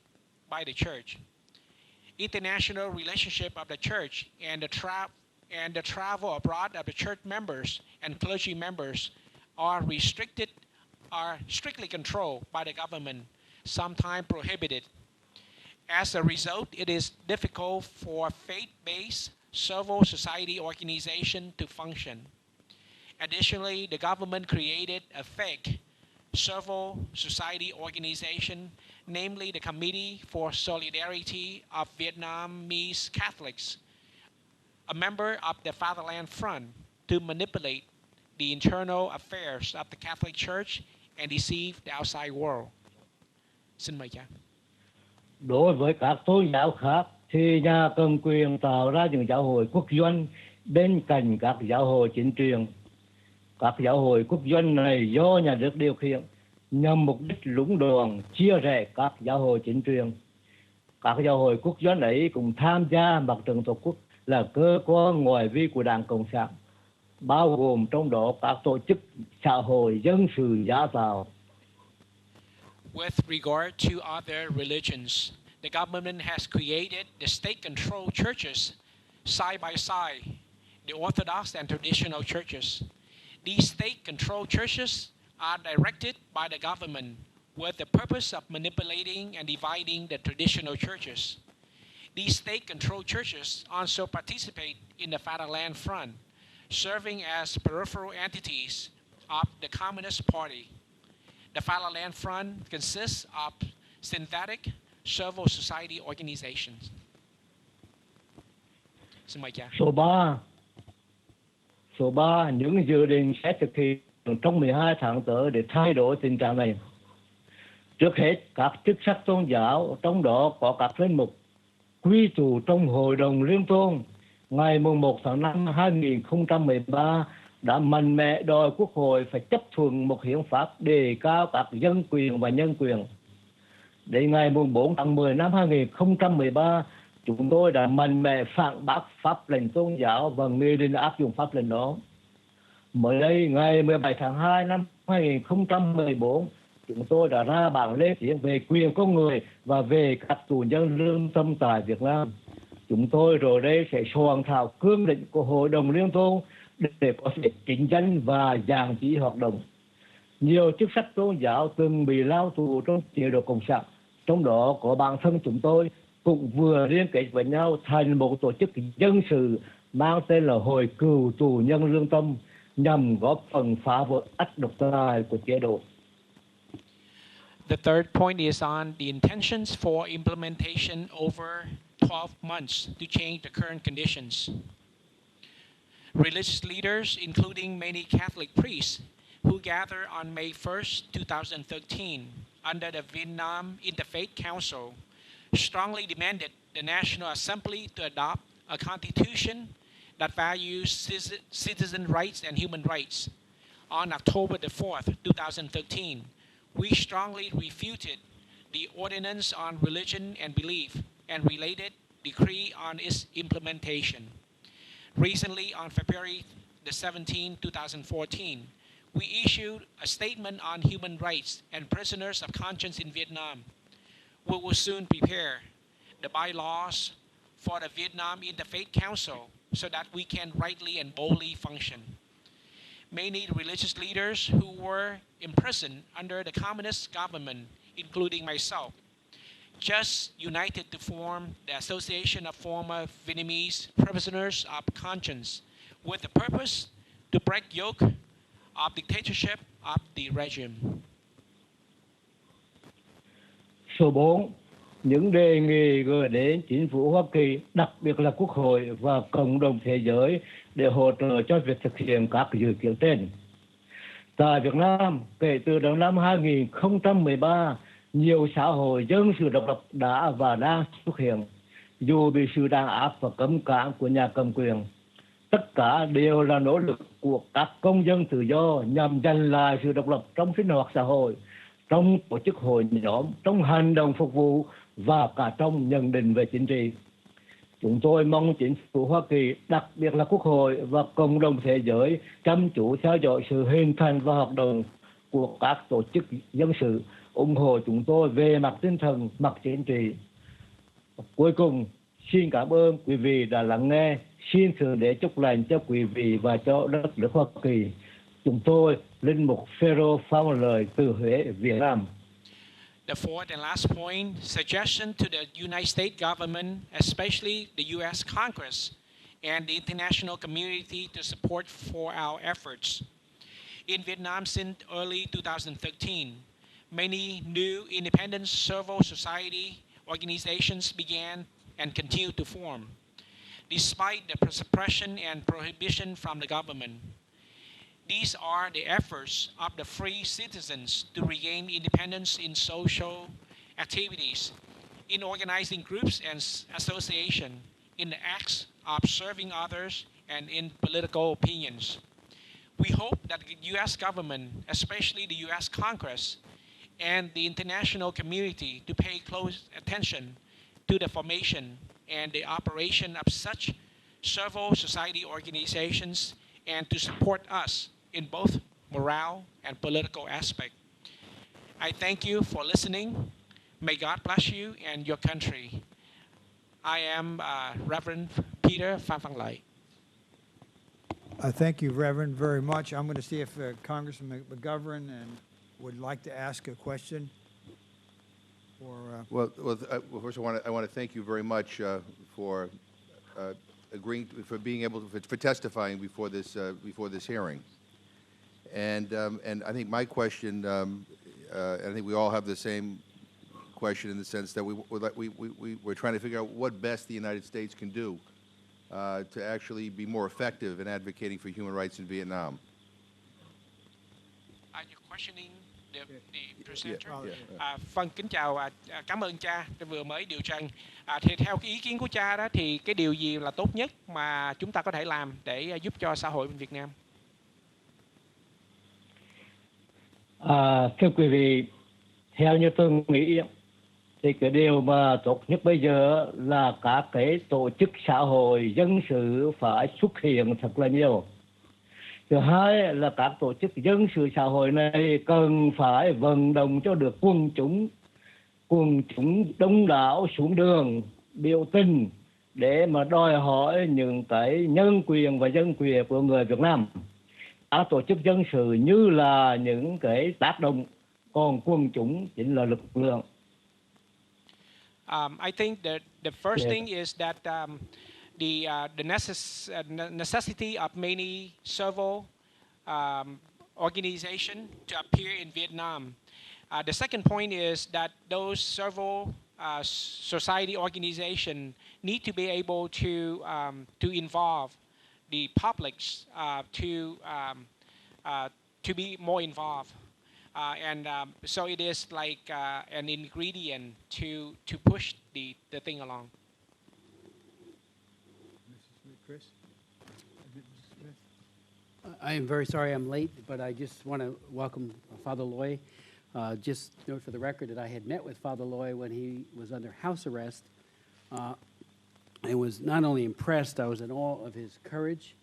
by the Church. International relationship of the Church and the travel abroad of the Church members and clergy members are strictly controlled by the government, sometimes prohibited. As a result, it is difficult for faith-based civil society organization to function. Additionally, the government created a fake civil society organization, namely the Committee for Solidarity of Vietnamese Catholics, a member of the Fatherland Front, to manipulate the internal affairs of the Catholic Church and deceive the outside world. Xin mời cha. Đối với các tôn giáo khác thì nhà cầm quyền tạo ra những giáo hội quốc doanh bên cạnh các giáo hội chính truyền. Các giáo hội quốc doanh này do nhà nước điều khiển nhằm mục đích lũng đoạn, chia rẽ các giáo hội chính truyền. Các giáo hội quốc doanh ấy cũng tham gia Mặt trận Tổ quốc là cơ quan ngoại vi của Đảng Cộng sản, bao gồm trong đó các tổ chức xã hội dân sự giả tạo. With regard to other religions, the government has created the state-controlled churches side by side, the Orthodox and traditional churches. These state-controlled churches are directed by the government with the purpose of manipulating and dividing the traditional churches. These state-controlled churches also participate in the Fatherland Front, serving as peripheral entities of the Communist Party. The Fatherland Front consists of synthetic civil society organizations. Xin mời cha. Số 3. Số 3, những dự định sẽ thực hiện trong 12 tháng tới để thay đổi tình trạng này. Trước hết, các chức sắc tôn giáo, trong đó có các linh mục, quy tụ trong Hội đồng Liên tôn ngày 1 tháng 5 2013 đã mạnh mẽ đòi Quốc hội phải chấp thuận một hiến pháp đề cao các dân quyền và nhân quyền. Đến ngày 4 tháng 10 năm 2013, chúng tôi đã mạnh mẽ phản bác pháp lệnh tôn giáo và nghị định áp dụng pháp lệnh đó. Mới đây, ngày 17 tháng 2 năm 2014, chúng tôi đã ra bản lên tiếng về quyền con người và về các tù nhân lương tâm tại Việt Nam. Chúng tôi rồi đây sẽ soạn thảo cương lĩnh của Hội đồng Liên tôn để có thể chính danh và giảng chỉ hoạt động. Nhiều chức sắc tôn giáo từng bị lao tù trong chế độ Cộng sản, trong đó có bản thân chúng tôi cũng vừa liên kết với nhau thành một tổ chức dân sự mang tên là Hội Cựu Tù Nhân Lương Tâm nhằm góp phần phá vỡ ách độc tài của chế độ. The third point is on the intentions for implementation over 12 months to change the current conditions. Religious leaders, including many Catholic priests, who gathered on May 1st, 2013, under the Vietnam Interfaith Council, strongly demanded the National Assembly to adopt a constitution that values citizen rights and human rights. On October the 4th, 2013, we strongly refuted the Ordinance on Religion and Belief and related decree on its implementation. Recently, on February the 17th, 2014, we issued a statement on human rights and prisoners of conscience in Vietnam. We will soon prepare the bylaws for the Vietnam Interfaith Council so that we can rightly and boldly function. Many religious leaders who were imprisoned under the communist government, including myself, just united to form the Association of Former Vietnamese Prisoners of Conscience with the purpose to break yoke of dictatorship of the regime. Số 4. Những đề nghị gửi đến chính phủ Hoa Kỳ, đặc biệt là Quốc hội và cộng đồng thế giới để hỗ trợ cho việc thực hiện các dự kiến trên. Tại Việt Nam, kể từ đầu năm 2013, nhiều xã hội dân sự độc lập đã và đang xuất hiện, dù bị sự đàn áp và cấm cản của nhà cầm quyền. Tất cả đều là nỗ lực của các công dân tự do nhằm giành lại sự độc lập trong sinh hoạt xã hội, trong tổ chức hội nhóm, trong hành động phục vụ và cả trong nhận định về chính trị. Chúng tôi mong chính phủ Hoa Kỳ, đặc biệt là Quốc hội và cộng đồng thế giới chăm chú theo dõi sự hình thành và hoạt động của các tổ chức dân sự, ủng hộ chúng tôi về mặt tinh thần, mặt chính trị. Cuối cùng, xin cảm ơn quý vị đã lắng nghe. Xin Thượng Đế chúc lành cho quý vị và cho đất nước Hoa Kỳ. Chúng tôi, Linh mục Phêrô Phao Lời từ Huế, Việt Nam. The fourth and last point, suggestion to the United States government, especially the U.S. Congress and the international community to support for our efforts. In Vietnam since early 2013, many new independent civil society organizations began and continue to form, despite the suppression and prohibition from the government. These are the efforts of the free citizens to regain independence in social activities, in organizing groups and associations, in the acts of serving others, and in political opinions. We hope that the U.S. government, especially the U.S. Congress, and the international community to pay close attention to the formation and the operation of such civil society organizations and to support us in both moral and political aspect. I thank you for listening. May God bless you and your country. I am Reverend Peter Phan Văn Lợi. Thank you, Reverend, very much. I'm going to see if Congressman McGovern would like to ask a question. Well, first I want to thank you very much for agreeing, for being able to, for testifying before this hearing. And I think my question, I think we all have the same question in the sense that we're trying to figure out what best the United States can do to actually be more effective in advocating for human rights in Vietnam? Are you questioning the presenter? Yeah. Vâng, kính chào, cảm ơn cha vừa mới điều trần. Thì theo cái ý kiến của cha đó thì cái điều gì là tốt nhất mà chúng ta có thể làm để giúp cho xã hội bên Việt Nam? Thưa quý vị, theo như tôi nghĩ thì cái điều mà tốt nhất bây giờ là các cái tổ chức xã hội dân sự phải xuất hiện thật là nhiều. Thứ hai là các tổ chức dân sự xã hội này cần phải vận động cho được quần chúng đông đảo xuống đường biểu tình để mà đòi hỏi những cái nhân quyền và dân quyền của người Việt Nam. Các tổ chức dân sự như là những cái tác động, còn quần chúng chính là lực lượng. I think the first thing is that the necessity of many several organizations to appear in Vietnam. The second point is that those several society organizations need to be able to involve the publics to be more involved. So it is like an ingredient to push the thing along. Chris? I am very sorry I'm late, but I just want to welcome Father Loy. Just note for the record that I had met with Father Loy when he was under house arrest. I was not only impressed, I was in awe of his courage,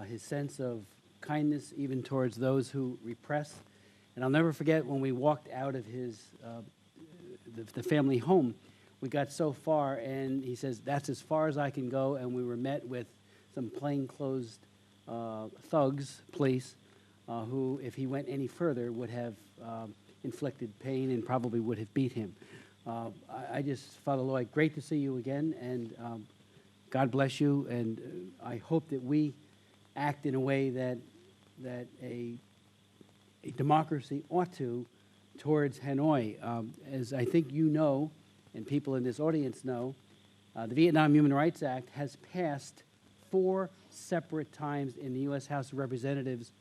his sense of kindness even towards those who repress. And I'll never forget when we walked out of his the family home, we got so far and he says, that's as far as I can go, and we were met with some plainclothes thugs, police, who, if he went any further, would have inflicted pain and probably would have beat him. Father Lloyd, great to see you again, and God bless you, and I hope that we act in a way that a democracy ought to towards Hanoi. As I think you know, and people in this audience know, the Vietnam Human Rights Act has passed 4 separate times in the U.S. House of Representatives,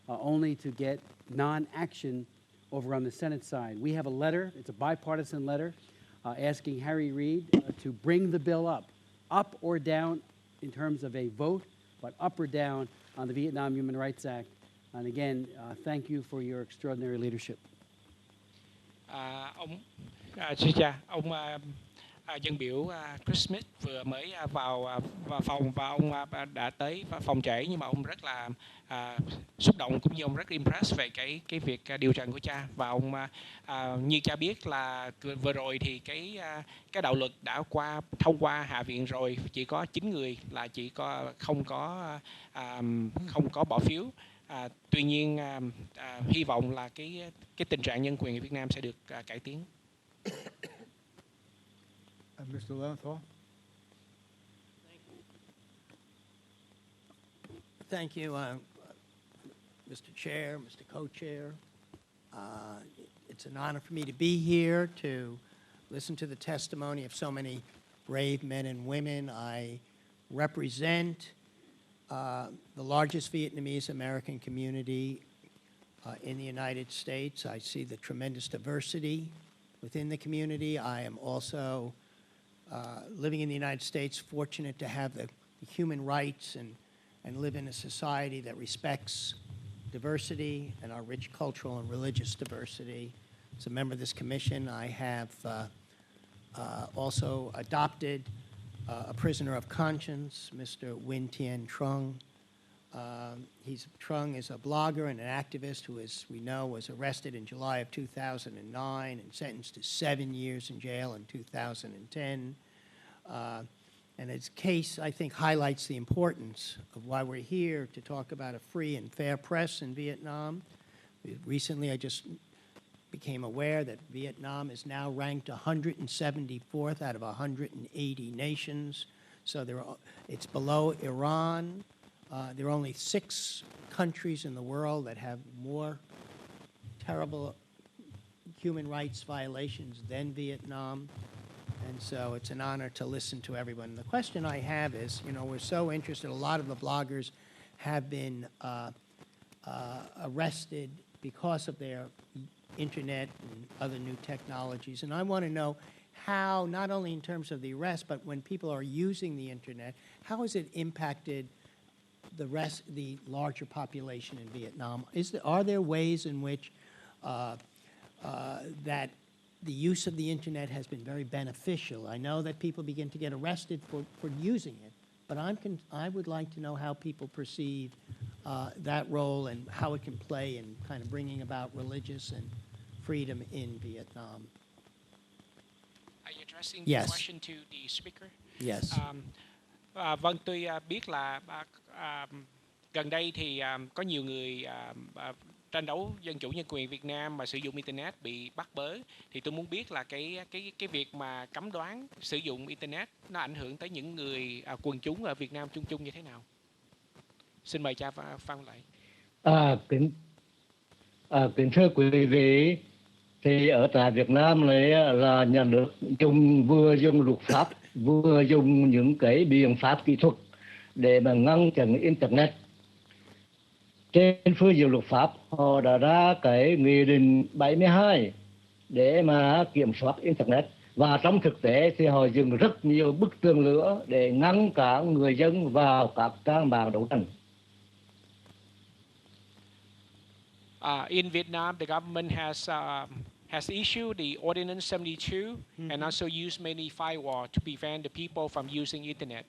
only to get non-action over on the Senate side. We have a letter, it's a bipartisan letter, asking Harry Reid to bring the bill up or down in terms of a vote, but up or down on the Vietnam Human Rights Act. And again, thank you for your extraordinary leadership. Sư cha, ông dân biểu Chris Smith vừa mới vào phòng và ông đã tới phòng trễ, nhưng mà ông rất là xúc động cũng như ông rất impressed về cái việc điều trần của cha. Và ông như cha biết là vừa rồi thì cái đạo luật đã thông qua Hạ viện rồi, chỉ có 9 người là không có bỏ phiếu. Tuy nhiên hy vọng là cái tình trạng nhân quyền ở Việt Nam sẽ được cải tiến. Mr. Lantos? Thank you, Mr. Chair, Mr. Co-Chair. It's an honor for me to be here to listen to the testimony of so many brave men and women. I represent the largest Vietnamese American community in the United States. I see the tremendous diversity within the community. I am also living in the United States, fortunate to have the human rights and live in a society that respects diversity and our rich cultural and religious diversity. As a member of this commission, I have also adopted a prisoner of conscience, Mr. Nguyen Tien Trung. Trung is a blogger and an activist who, as we know, was arrested in July of 2009 and sentenced to 7 years in jail in 2010. And his case, I think, highlights the importance of why we're here to talk about a free and fair press in Vietnam. Recently, I just became aware that Vietnam is now ranked 174th out of 180 nations. So it's below Iran. There are only 6 countries in the world that have more terrible human rights violations than Vietnam. And so it's an honor to listen to everyone. The question I have is, you know, we're so interested, a lot of the bloggers have been arrested because of their internet and other new technologies. And I want to know how, not only in terms of the arrest, but when people are using the internet, how has it impacted the larger population in Vietnam? Are there ways in which that the use of the internet has been very beneficial? I know that people begin to get arrested for using it, but I would like to know how people perceive that role and how it can play in kind of bringing about religious and freedom in Vietnam. Are you addressing Yes. the question to the speaker? Yes. Vâng, tôi biết là gần đây thì có nhiều người tranh đấu dân chủ nhân quyền Việt Nam mà sử dụng internet bị bắt bớ, thì tôi muốn biết là cái việc mà cấm đoán sử dụng internet nó ảnh hưởng tới những người quần chúng ở Việt Nam chung chung như thế nào? Xin mời cha Phan Lợi. Kính thưa quý vị, thì ở tại Việt Nam này là nhà nước vừa dùng luật pháp, vừa dùng những cái biện pháp kỹ thuật để mà ngăn chặn internet. Trên phương diện luật pháp, họ đã ra cái nghị định 72 để mà kiểm soát internet, và trong thực tế thì họ dùng rất nhiều bức tường lửa để ngăn cản người dân vào các trang mạng đấu tranh. In Vietnam, the government has issued the Ordinance 72 and also used many firewall to prevent the people from using internet.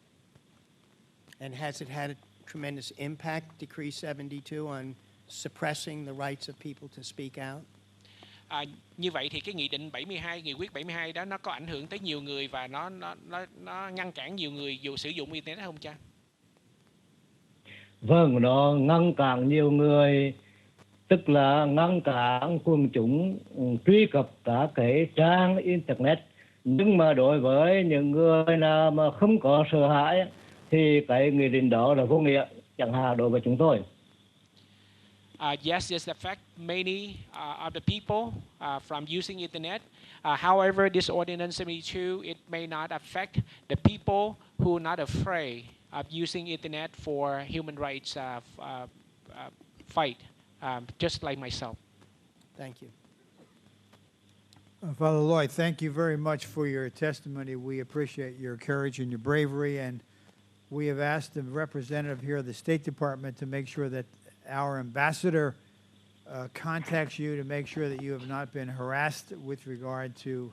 And has it had a tremendous impact, Decree 72, on suppressing the rights of people to speak out? Như vậy thì cái nghị định 72, nghị quyết 72 đó nó có ảnh hưởng tới nhiều người và nó ngăn cản nhiều người dù sử dụng internet không cha? Vâng, nó ngăn cản nhiều người, tức là ngăn cản quần chúng truy cập cả cái trang internet. Nhưng mà đối với những người nào mà không có sợ hãi thì cái nghị định đó là vô nghĩa, chẳng hạn đối với chúng tôi. Yes, this affect many of the people from using internet. However, this Ordinance 72, it may not affect the people who are not afraid of using internet for human rights fight, just like myself. Thank you. Father Lloyd, thank you very much for your testimony. We appreciate your courage and your bravery, and we have asked the representative here of the State Department to make sure that our ambassador contacts you to make sure that you have not been harassed with regard to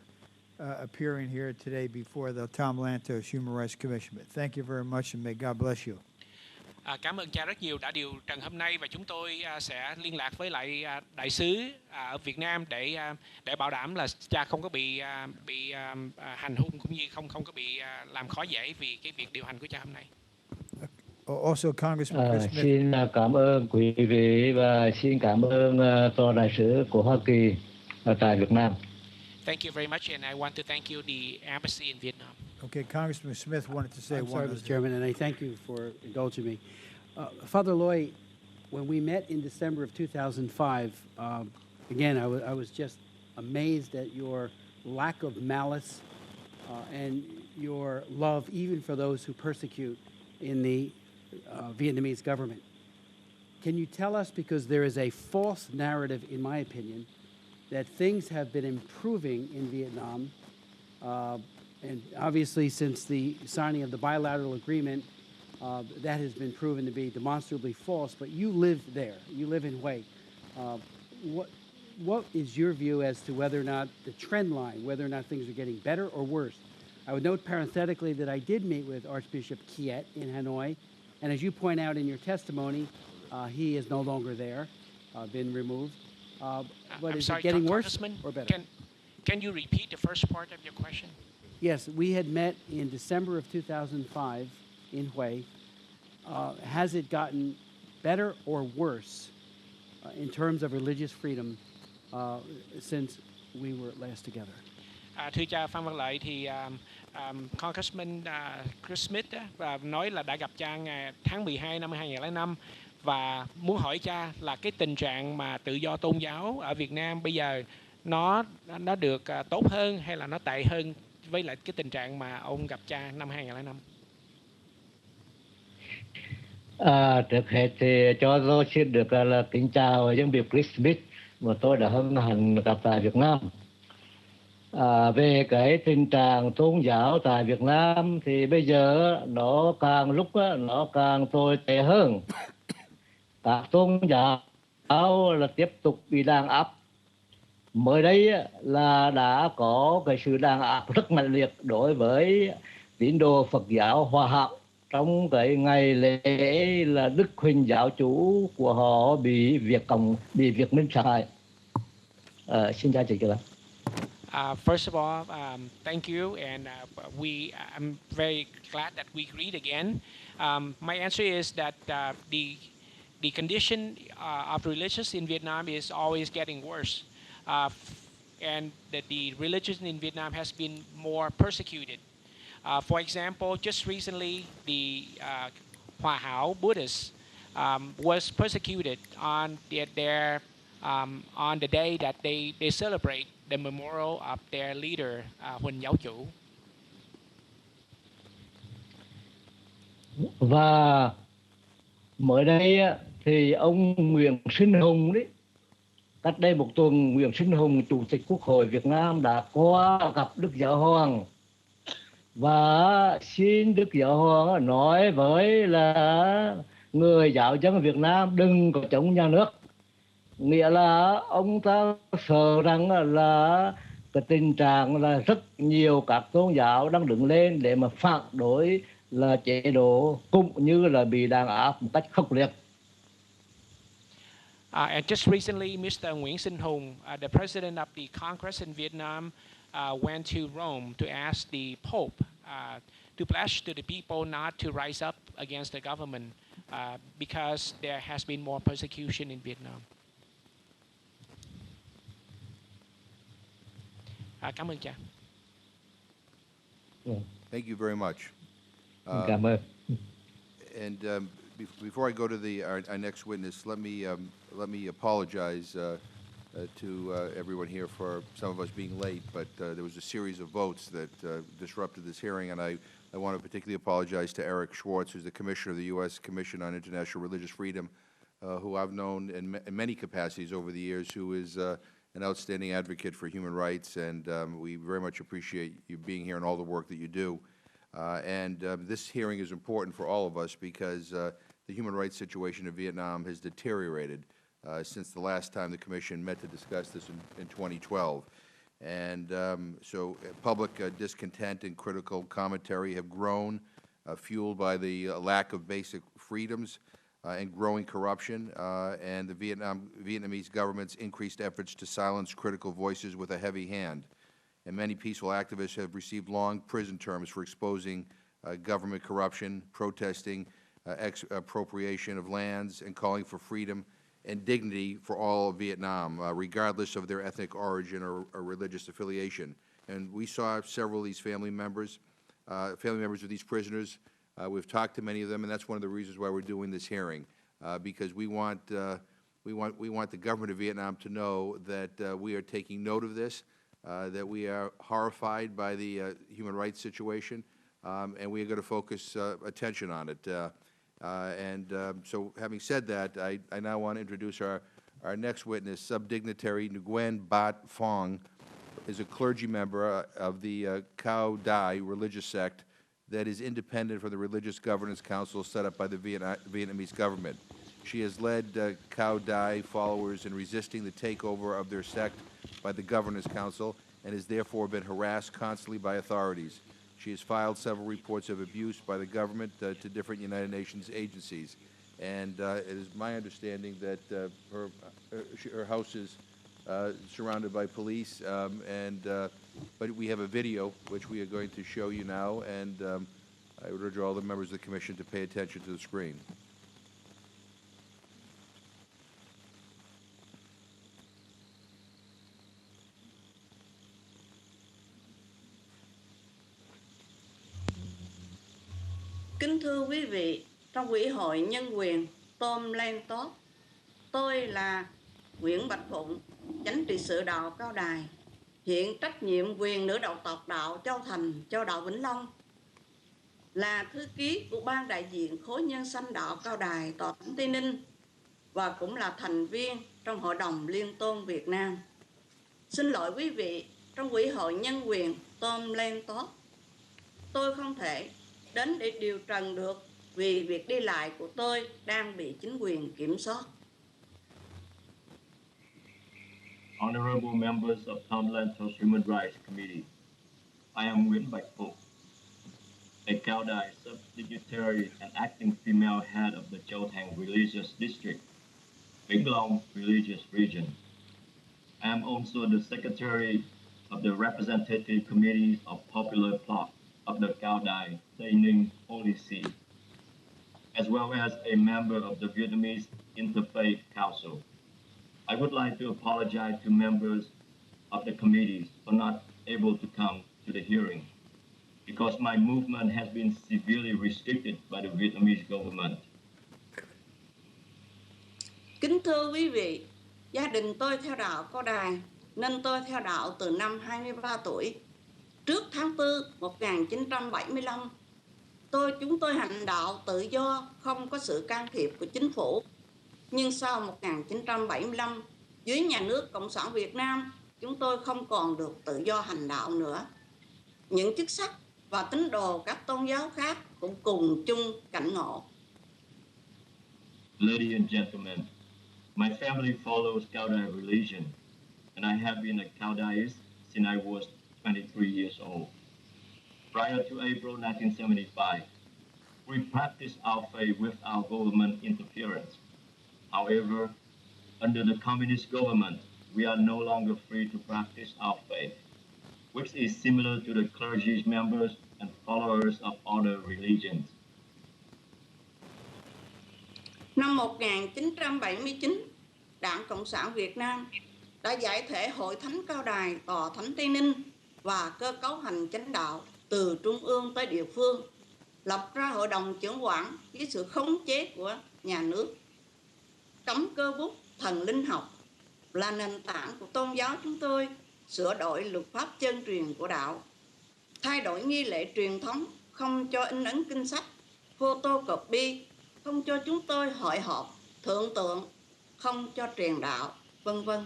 appearing here today before the Tom Lantos Human Rights Commission. But thank you very much, and may God bless you. Cảm ơn cha rất nhiều đã điều trần hôm nay, và chúng tôi sẽ liên lạc với lại đại sứ ở Việt Nam để bảo đảm là cha không có bị hành hung cũng như không có bị làm khó dễ vì cái việc điều hành của cha hôm nay. Also, Congressman Chris Smith. Xin cảm ơn quý vị và xin cảm ơn tòa đại sứ của Hoa Kỳ ở tại Việt Nam. Thank you very much, and I want to thank you, the embassy in Vietnam. Okay, Congressman Smith wanted to say I'm one sorry, other Mr. thing. Chairman, and I thank you for indulging me. Father Loy, when we met in December of 2005, again, I was just amazed at your lack of malice and your love even for those who persecute in the Vietnamese government. Can you tell us, because there is a false narrative, in my opinion, that things have been improving in Vietnam, and obviously since the signing of the bilateral agreement, that has been proven to be demonstrably false, but you live there, you live in Hue. What is your view as to whether or not the trend line, whether or not things are getting better or worse? I would note parenthetically that I did meet with Archbishop Kiet in Hanoi, and as you point out in your testimony, he is no longer there, been removed. But I'm is sorry, it getting worse Congressman, or better? Can you repeat the first part of your question? Yes, we had met in December of 2005 in Hue. Has it gotten better or worse in terms of religious freedom since we were last together? Thưa cha Phan Văn Lợi, thì Congressman Chris Smith nói là đã gặp cha ngày tháng 12 năm 2005 và muốn hỏi cha là cái tình trạng mà tự do tôn giáo ở Việt Nam bây giờ nó được tốt hơn hay là nó tệ hơn với lại cái tình trạng mà ông gặp cha năm 2005? Trước hết thì cho tôi xin được là kính chào dân biểu Chris Smith mà tôi đã hân hạnh gặp tại Việt Nam. Về cái tình trạng tôn giáo tại Việt Nam thì bây giờ nó càng lúc nó càng tồi tệ hơn. Các tôn giáo là tiếp tục bị đàn áp. Mới đây là đã có cái sự đàn áp rất mạnh liệt đối với tín đồ Phật giáo Hòa Hảo trong cái ngày lễ là Đức Huỳnh giáo chủ của họ bị Việt Minh sát hại. Xin chào chị các bạn. First of all, thank you, and I'm very glad that we agreed again. My answer is that the condition of religious in Vietnam is always getting worse, and that the religion in Vietnam has been more persecuted. For example, just recently, the Hòa Hảo Buddhists was persecuted on on the day that they celebrate the memorial of their leader, Huỳnh giáo chủ. Và mới đây thì ông Nguyễn Sinh Hùng đấy, cách đây một tuần, Nguyễn Sinh Hùng, Chủ tịch Quốc hội Việt Nam đã qua gặp Đức Giáo Hoàng và xin Đức Giáo Hoàng nói với là người giáo dân Việt Nam đừng có chống nhà nước. Nghĩa là ông ta sợ rằng là cái tình trạng là rất nhiều các tôn giáo đang đứng lên để mà phản đối là chế độ cũng như là bị đàn áp một cách khốc liệt. And just recently, Mr. Nguyễn Sinh Hùng, the president of the Congress in Vietnam, went to Rome to ask the Pope to pledge to the people not to rise up against the government because there has been more persecution in Vietnam. Cảm ơn cha. Thank you very much. Cảm ơn. And before I go to our next witness, let me apologize to everyone here for some of us being late, but there was a series of votes that disrupted this hearing, and I want to particularly apologize to Eric Schwartz, who's the Commissioner of the U.S. Commission on International Religious Freedom, who I've known in many capacities over the years, who is an outstanding advocate for human rights, and we very much appreciate you being here and all the work that you do. This hearing is important for all of us because the human rights situation in Vietnam has deteriorated since the last time the Commission met to discuss this in 2012. And so public discontent and critical commentary have grown, fueled by the lack of basic freedoms and growing corruption, and the Vietnamese government's increased efforts to silence critical voices with a heavy hand. And many peaceful activists have received long prison terms for exposing government corruption, protesting expropriation of lands, and calling for freedom and dignity for all of Vietnam, regardless of their ethnic origin or religious affiliation. And we saw several of these family members of these prisoners. We've talked to many of them, and that's one of the reasons why we're doing this hearing, because we want the government of Vietnam to know that we are taking note of this, that we are horrified by the human rights situation, and we are going to focus attention on it. So having said that, I now want to introduce our next witness, Subdignitary Nguyen Bat Phong, is a clergy member of the Cao Dai religious sect that is independent from the Religious Governance Council set up by the Vietnamese government. She has led Cao Dai followers in resisting the takeover of their sect by the Governance Council and has therefore been harassed constantly by authorities. She has filed several reports of abuse by the government to different United Nations agencies. And it is my understanding that her house is surrounded by police, but we have a video which we are going to show you now, and I would urge all the members of the Commission to pay attention to the screen. Kính thưa quý vị, trong Ủy hội Nhân quyền Tom Lantos, tôi là Nguyễn Bạch Phụng, Chánh trị sự đạo Cao Đài, hiện trách nhiệm quyền nữ đạo tộc đạo Châu Thành, Châu Đạo Vĩnh Long, là thư ký của ban đại diện khối nhân sanh đạo Cao Đài Tòa Thánh Tây Ninh và cũng là thành viên trong Hội đồng Liên tôn Việt Nam. Xin lỗi quý vị, trong Ủy hội Nhân quyền Tom Lantos, tôi không thể đến để điều trần được vì việc đi lại của tôi đang bị chính quyền kiểm soát. Honorable members of Tom Lantos Human Rights Committee, I am Nguyễn Bạch Phụng, a Cao Đài subsidiary and acting female head of the Châu Thành Religious District, Vĩnh Long Religious Region. I am also the secretary of the representative committees of popular plot of the Cao Đài Tây Ninh Holy See, as well as a member of the Vietnamese Interfaith Council. I would like to apologize to members of the committees for not able to come to the hearing because my movement has been severely restricted by the Vietnamese government. Kính thưa quý vị, gia đình tôi theo đạo Cao Đài nên tôi theo đạo từ năm 23 tuổi. Trước tháng 4 1975, chúng tôi hành đạo tự do, không có sự can thiệp của chính phủ. Nhưng sau 1975, dưới nhà nước Cộng sản Việt Nam, chúng tôi không còn được tự do hành đạo nữa. Những chức sắc và tín đồ các tôn giáo khác cũng cùng chung cảnh ngộ. Ladies and gentlemen, my family follows Cao Đài religion, and I have been a Cao Daist since I was 23 years old. Prior to April 1975, we practiced our faith without government interference. However, under the communist government, we are no longer free to practice our faith, which is similar to the clergy members and followers of other religions. Năm 1979, Đảng Cộng sản Việt Nam đã giải thể Hội Thánh Cao Đài Tòa Thánh Tây Ninh và cơ cấu hành chánh đạo từ trung ương tới địa phương, lập ra hội đồng trưởng quản với sự khống chế của nhà nước. Cấm cơ bút thần linh học là nền tảng của tôn giáo chúng tôi, sửa đổi luật pháp chân truyền của đạo, thay đổi nghi lễ truyền thống, không cho in ấn kinh sách, photocopy, không cho chúng tôi hội họp, thượng tượng, không cho truyền đạo, vân vân.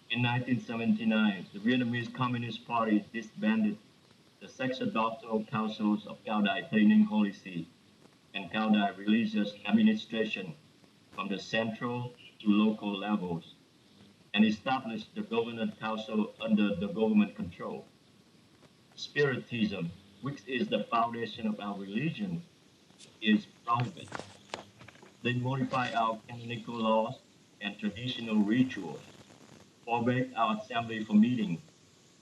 In 1979, the Vietnamese Communist Party disbanded the sacerdotal councils of Cao Đài Tây Ninh Holy See and Cao Đài Religious Administration from the central to local levels and established the Governance Council under the government control. Spiritism, which is the foundation of our religion, is prohibited. They modify our canonical laws and traditional rituals, forbade our assembly for meetings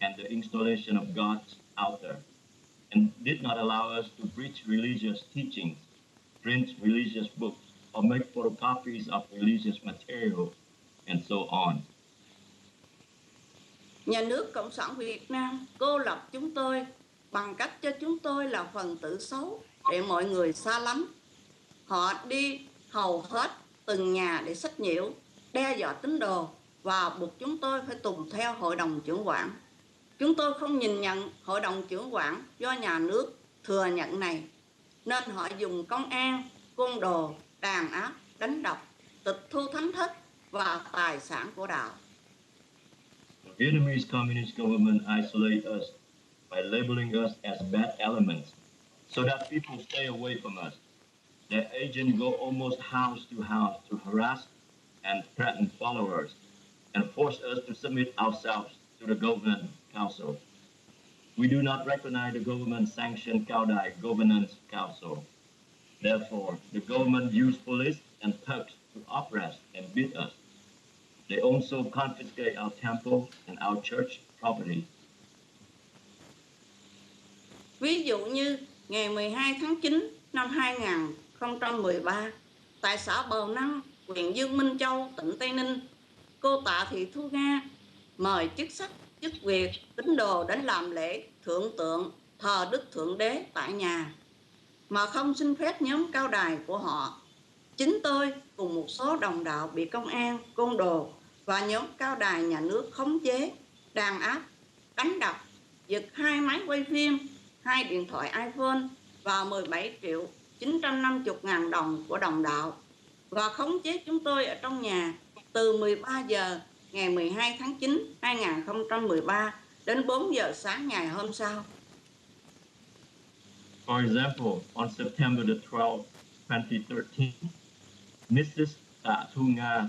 and the installation of God's altar, and did not allow us to preach religious teachings, print religious books, or make photocopies of religious material, and so on. Nhà nước Cộng sản Việt Nam cô lập chúng tôi bằng cách cho chúng tôi là phần tử xấu để mọi người xa lánh. Họ đi hầu hết từng nhà để sách nhiễu, đe dọa tín đồ và buộc chúng tôi phải tùng theo hội đồng trưởng quản. Chúng tôi không nhìn nhận hội đồng trưởng quản do nhà nước thừa nhận này, nên họ dùng công an, côn đồ, đàn áp, đánh đập, tịch thu thánh thất và tài sản của đạo. The Vietnamese Communist government isolate us by labeling us as bad elements so that people stay away from us. Their agents go almost house to harass and threaten followers and force us to submit ourselves to the government council. We do not recognize the government-sanctioned Cao Đài Governance Council. Therefore, the government used police and thugs to oppress and beat us. They also confiscate our temple and our church property. Ví dụ như ngày 12 tháng 9 năm 2013, tại xã Bào Năng, huyện Dương Minh Châu, tỉnh Tây Ninh, cô Tạ Thị Thu Nga mời chức sắc, chức việc, tín đồ đến làm lễ thượng tượng thờ Đức Thượng Đế tại nhà, mà không xin phép nhóm cao đài của họ. Chính tôi cùng một số đồng đạo bị công an, côn đồ và nhóm cao đài nhà nước khống chế, đàn áp, đánh đập, giật 2 máy quay phim, 2 điện thoại iPhone và 17 triệu 950 ngàn đồng của đồng đạo và khống chế chúng tôi ở trong nhà từ 13 giờ ngày 12 tháng 9 2013 đến 4 giờ sáng ngày hôm sau. For example, on September the 12th, 2013, Mrs. Thu Nga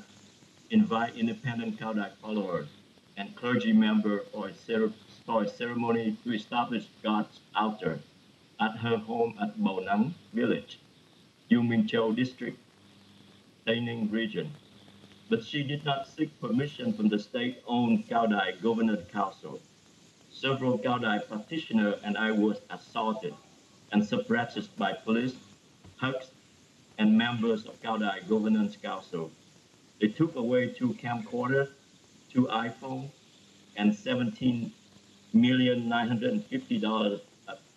invite independent Cao Dai followers and clergy members for a ceremony to establish God's altar at her home at Bầu Nắng village, U Minh Châu district, Tây Ninh region. But she did not seek permission from the state-owned Cao Dai Governance Council. Several Cao Dai practitioners and I was assaulted and suppressed by police, thugs, and members of Cao Dai Governance Council. They took away 2 camcorders, 2 iPhones, and $17,950,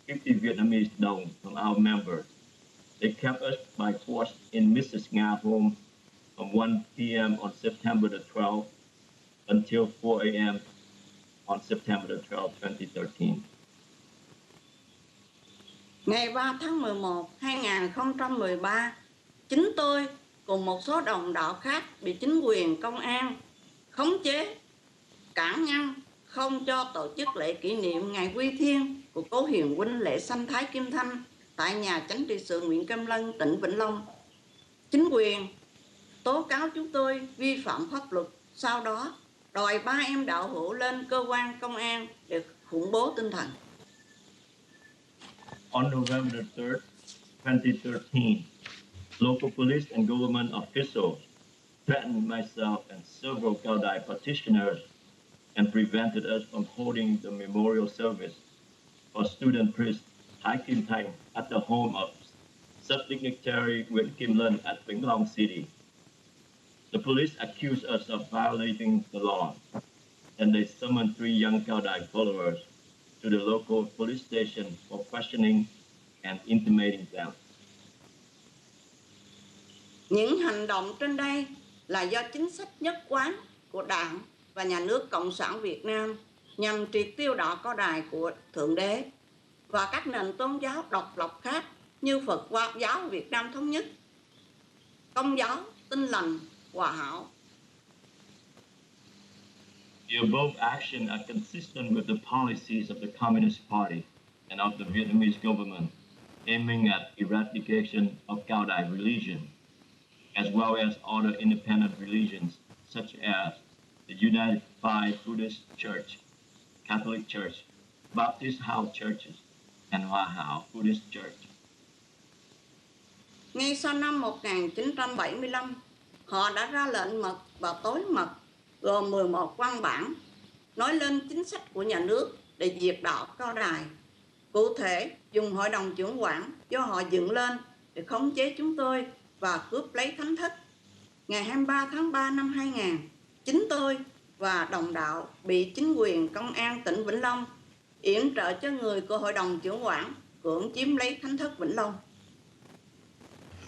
50 Vietnamese dong from our members. They kept us by force in Mrs. Nga's home from 1 p.m. on September the 12th until 4 a.m. on September the 12th, 2013. Ngày 3 tháng 11, 2013, chính tôi cùng một số đồng đạo khác bị chính quyền công an khống chế, cản ngăn, không cho tổ chức lễ kỷ niệm ngày quy thiên của cố hiền huynh lễ sanh Thái Kim Thanh tại nhà chánh trị sự Nguyễn Cam Lân, tỉnh Vĩnh Long. Chính quyền tố cáo chúng tôi vi phạm pháp luật, sau đó đòi 3 em đạo hữu lên cơ quan công an để khủng bố tinh thần. On November 3rd, 2013, local police and government officials threatened myself and several Cao Dai practitioners and prevented us from holding the memorial service for student priest Thái Kim Thanh at the home of Sub-Dignitary Nguyễn Kim Lân at Vĩnh Long City. The police accused us of violating the law, and they summoned 3 young Cao Dai followers to the local police station for questioning and intimating them. Những hành động trên đây là do chính sách nhất quán của Đảng và Nhà nước Cộng sản Việt Nam nhằm triệt tiêu đạo Cao Đài của Thượng Đế và các nền tôn giáo độc lập khác như Phật giáo Việt Nam Thống Nhất, Công giáo, Tin Lành, Hòa Hảo. The above actions are consistent with the policies of the Communist Party and of the Vietnamese government, aiming at eradication of Cao Dai religion, as well as other independent religions such as the Unified Buddhist Church, Catholic Church, Baptist House Churches, and Hòa Hảo Buddhist Church. Ngay sau năm 1975, họ đã ra lệnh mật và tối mật gồm 11 văn bản nói lên chính sách của nhà nước để diệt đạo Cao Đài. Cụ thể, dùng hội đồng trưởng quản do họ dựng lên để khống chế chúng tôi và cướp lấy thánh thất. Ngày 23 tháng 3 năm 2000, chính tôi và đồng đạo bị chính quyền công an tỉnh Vĩnh Long yểm trợ cho người của hội đồng trưởng quản cưỡng chiếm lấy thánh thất Vĩnh Long.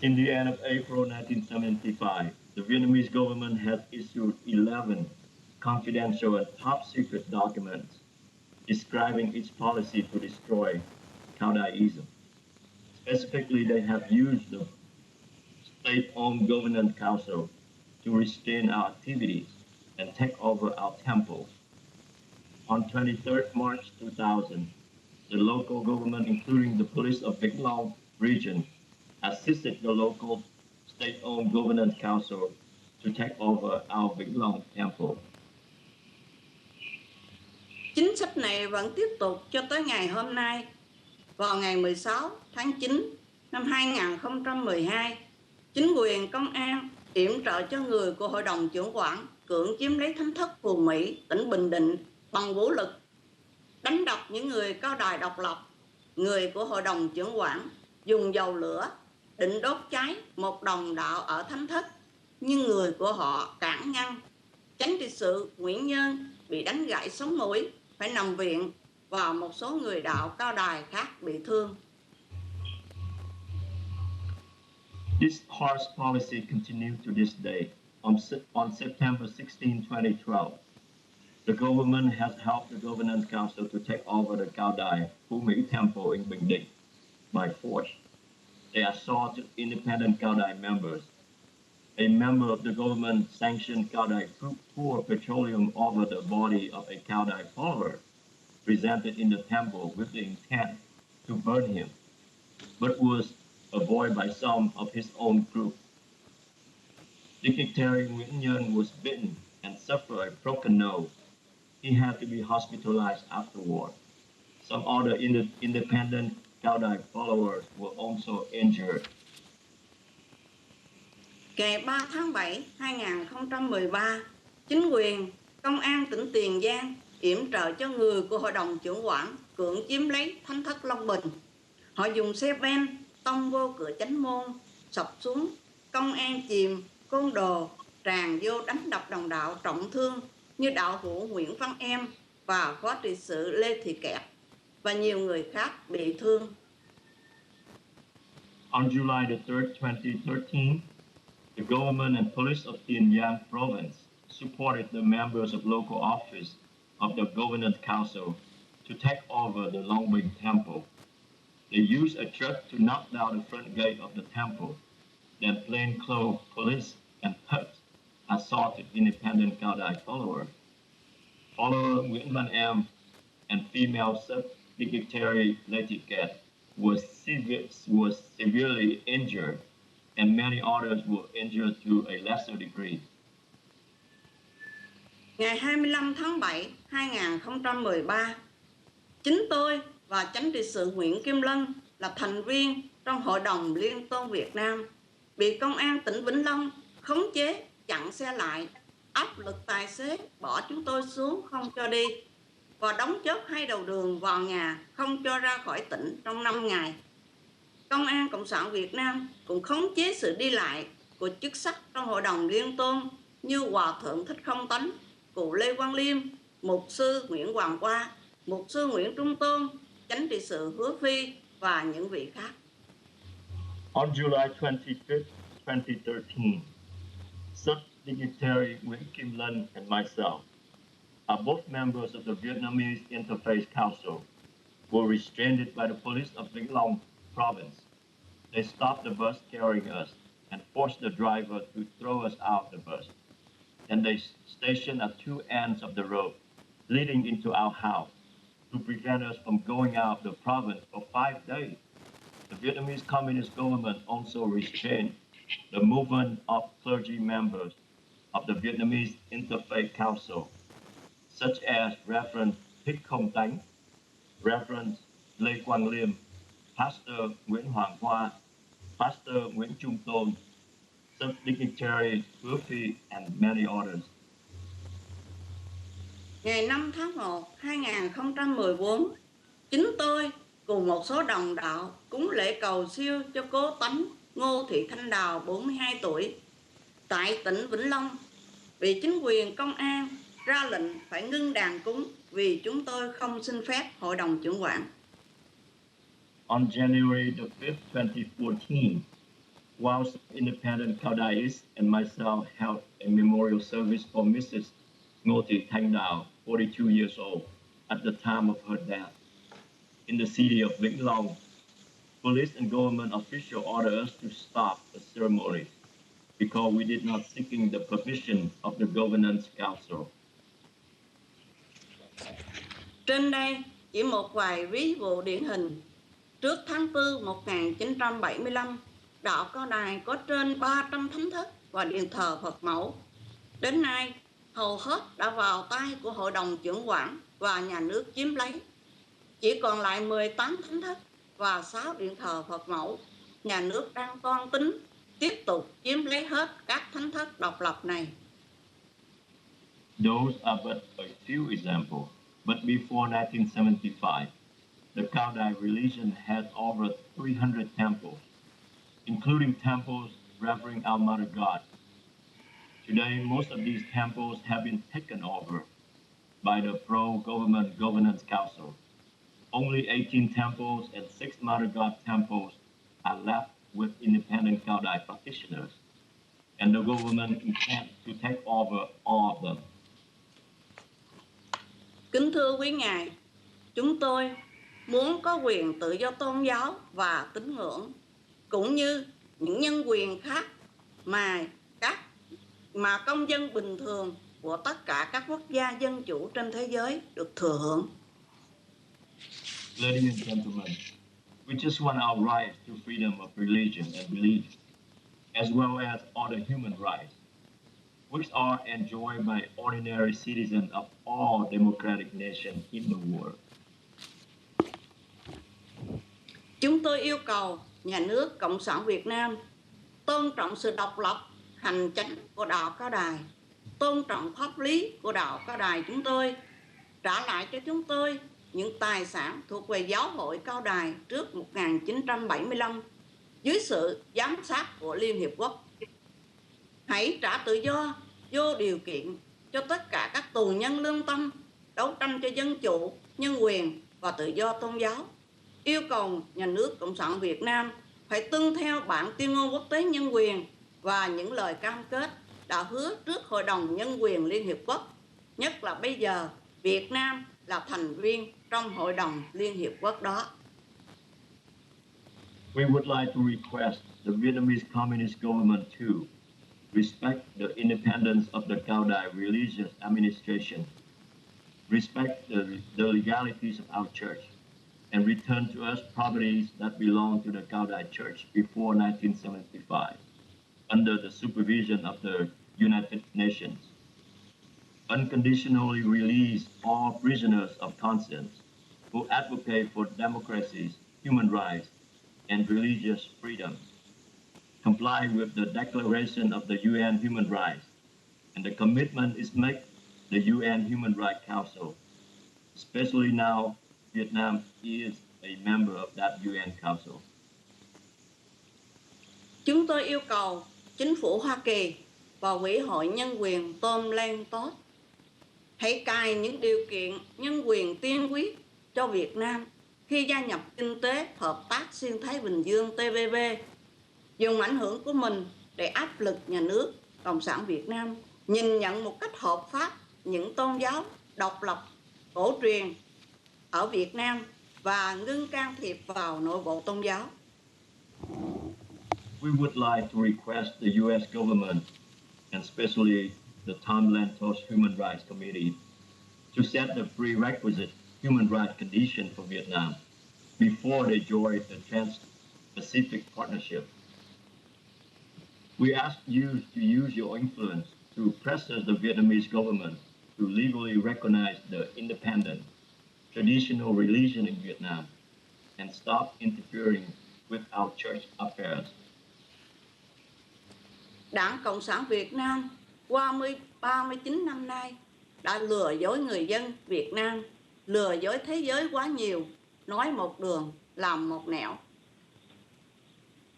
In the end of April 1975, the Vietnamese government has issued 11 confidential and top secret documents describing its policy to destroy Cao Daiism. Specifically, they have used the state-owned governance council to restrain our activities and take over our temples. On 23rd March 2000, the local government, including the police of Vĩnh Long region, assisted the local state-owned governance council to take over our Vĩnh Long temple. Chính sách này vẫn tiếp tục cho tới ngày hôm nay. Vào ngày 16 tháng 9 năm 2012, chính quyền công an yểm trợ cho người của hội đồng trưởng quản cưỡng chiếm lấy thánh thất Phù Mỹ, tỉnh Bình Định bằng vũ lực, đánh đập những người Cao Đài độc lập. Người của hội đồng trưởng quản dùng dầu lửa định đốt cháy một đồng đạo ở thánh thất, nhưng người của họ cản ngăn. Chánh trị sự Nguyễn Nhân bị đánh gãy sống mũi, phải nằm viện, và một số người đạo Cao Đài khác bị thương. This harsh policy continues to this day. on September 16, 2012, the government has helped the Governance Council to take over the Cao Đài Phú Mỹ Temple in Bình Định by force. They assaulted independent Cao Đài members. A member of the government-sanctioned Cao Đài group poured petroleum over the body of a Cao Đài follower presented in the temple with the intent to burn him, but was avoided by some of his own group. Dignitary Nguyễn Nhân was bitten and suffered a broken nose. He had to be hospitalized afterward. Some other independent Cao Đài followers were also injured. Ngày 3 tháng 7, 2013, chính quyền, công an tỉnh Tiền Giang yểm trợ cho người của Hội đồng Trưởng quản cưỡng chiếm lấy Thánh thất Long Bình. Họ dùng xe ben tông vô cửa chánh môn, sập xuống, công an chìm, côn đồ, tràn vô đánh đập đồng đạo trọng thương như đạo hữu Nguyễn Văn Em và phó trị sự Lê Thị Kẹt và nhiều người khác bị thương. On July the 3rd, 2013, the government and police of Tiền Giang province supported the members of local office of the Governance Council to take over the Long Bình Temple. They used a truck to knock down the front gate of the temple. Then plainclothes police and thugs assaulted independent Cao Đài followers. Follower Nguyễn Văn Em and female sub-dignitary Lê Thị Kẹt was severely injured, and many others were injured to a lesser degree. Ngày 25 tháng 7, 2013, chính tôi và Chánh trị sự Nguyễn Kim Lân là thành viên trong Hội đồng Liên tôn Việt Nam bị công an tỉnh Vĩnh Long khống chế, chặn xe lại, áp lực tài xế bỏ chúng tôi xuống không cho đi và đóng chốt hai đầu đường vào nhà không cho ra khỏi tỉnh trong 5 ngày. Công an Cộng sản Việt Nam cũng khống chế sự đi lại của chức sắc trong Hội đồng Liên tôn như Hòa thượng Thích Không Tánh, cụ Lê Quang Liêm, mục sư Nguyễn Hoàng Hoa, mục sư Nguyễn Trung Tôn, Chánh trị sự Hứa Phi và những vị khác. On July 25th, 2013, Sub-Dignitary Nguyễn Kim Lân and myself are both members of the Vietnamese Interfaith Council, were restrained by the police of Vĩnh Long province. They stopped the bus carrying us and forced the driver to throw us out the bus. And they stationed at two ends of the road leading into our house to prevent us from going out of the province for 5 days. The Vietnamese Communist government also restrained the movement of clergy members of the Vietnamese Interfaith Council, such as Reverend Thích Không Tánh, Reverend Lê Quang Liêm, Pastor Nguyễn Hoàng Hoa, Pastor Nguyễn Trung Tôn, Sub-Dignitary Hứa Phi, and many others. Ngày 5 tháng 1, 2014, chính tôi cùng một số đồng đạo cúng lễ cầu siêu cho cố tánh Ngô Thị Thanh Đào, 42 tuổi, tại tỉnh Vĩnh Long, vì chính quyền công an ra lệnh phải ngưng đàn cúng vì chúng tôi không xin phép Hội đồng Trưởng quản. On January the 5th, 2014, whilst independent Cao Đài and myself held a memorial service for Mrs. Ngô Thị Thanh Đào, 42 years old, at the time of her death, in the city of Vĩnh Long, police and government officials ordered us to stop the ceremony because we did not seeking the permission of the Governance Council. Trên đây chỉ một vài ví dụ điển hình. Trước tháng 4 1975, đạo Cao Đài có trên 300 thánh thất và điện thờ Phật mẫu. Đến nay, hầu hết đã vào tay của Hội đồng Trưởng quản và nhà nước chiếm lấy. Chỉ còn lại 18 thánh thất và 6 điện thờ Phật mẫu. Nhà nước đang toan tính tiếp tục chiếm lấy hết các thánh thất độc lập này. Those are but a few examples, but before 1975, the Cao Đài religion had over 300 temples, including temples revering our Mother God. Today, most of these temples have been taken over by the pro-government Governance Council. Only 18 temples and 6 Mother God temples are left with independent Cao Đài practitioners. and the government intends to take over all of them. Kính thưa quý ngài, chúng tôi muốn có quyền tự do tôn giáo và tín ngưỡng, cũng như những nhân quyền khác mà công dân bình thường của tất cả các quốc gia dân chủ trên thế giới được thừa hưởng. Ladies and gentlemen, we just want our rights to freedom of religion and belief, as well as other human rights, which are enjoyed by ordinary citizens of all democratic nations in the world. Chúng tôi yêu cầu nhà nước Cộng sản Việt Nam tôn trọng sự độc lập hành chánh của đạo Cao Đài, tôn trọng pháp lý của đạo Cao Đài chúng tôi, trả lại cho chúng tôi những tài sản thuộc về giáo hội Cao Đài trước 1975 dưới sự giám sát của Liên Hiệp Quốc. Hãy trả tự do vô điều kiện cho tất cả các tù nhân lương tâm đấu tranh cho dân chủ, nhân quyền và tự do tôn giáo. Yêu cầu nhà nước Cộng sản Việt Nam phải tuân theo bản tuyên ngôn quốc tế nhân quyền và những lời cam kết đã hứa trước Hội đồng Nhân quyền Liên Hiệp Quốc, nhất là bây giờ Việt Nam là thành viên trong Hội đồng Liên Hiệp Quốc đó. We would like to request the Vietnamese Communist government to respect the independence of the Cao Đài religious administration, respect the legalities of our church, and return to us properties that belong to the Cao Đài Church before 1975, under the supervision of the United Nations. Unconditionally release all prisoners of conscience who advocate for democracies, human rights, and religious freedom. Comply with the Declaration of the UN Human Rights, and the commitment is made the UN Human Rights Council, especially now Vietnam is a member of that UN Council. Chúng tôi yêu cầu chính phủ Hoa Kỳ và Ủy hội Nhân quyền Tom Lantos hãy cài những điều kiện nhân quyền tiên quyết cho Việt Nam khi gia nhập Kinh tế Hợp tác Xuyên Thái Bình Dương TPP, dùng ảnh hưởng của mình để áp lực nhà nước Cộng sản Việt Nam nhìn nhận một cách hợp pháp những tôn giáo độc lập, cổ truyền ở Việt Nam và ngưng can thiệp vào nội bộ tôn giáo. We would like to request the U.S. government, and especially the Tom Lantos Human Rights Committee, to set the prerequisite human rights condition for Vietnam before they join the Trans-Pacific Partnership. We ask you to use your influence to pressure the Vietnamese government to legally recognize the independent traditional religion in Vietnam and stop interfering with our church affairs. Đảng Cộng sản Việt Nam qua 39 năm nay đã lừa dối người dân Việt Nam, lừa dối thế giới quá nhiều, nói một đường, làm một nẻo.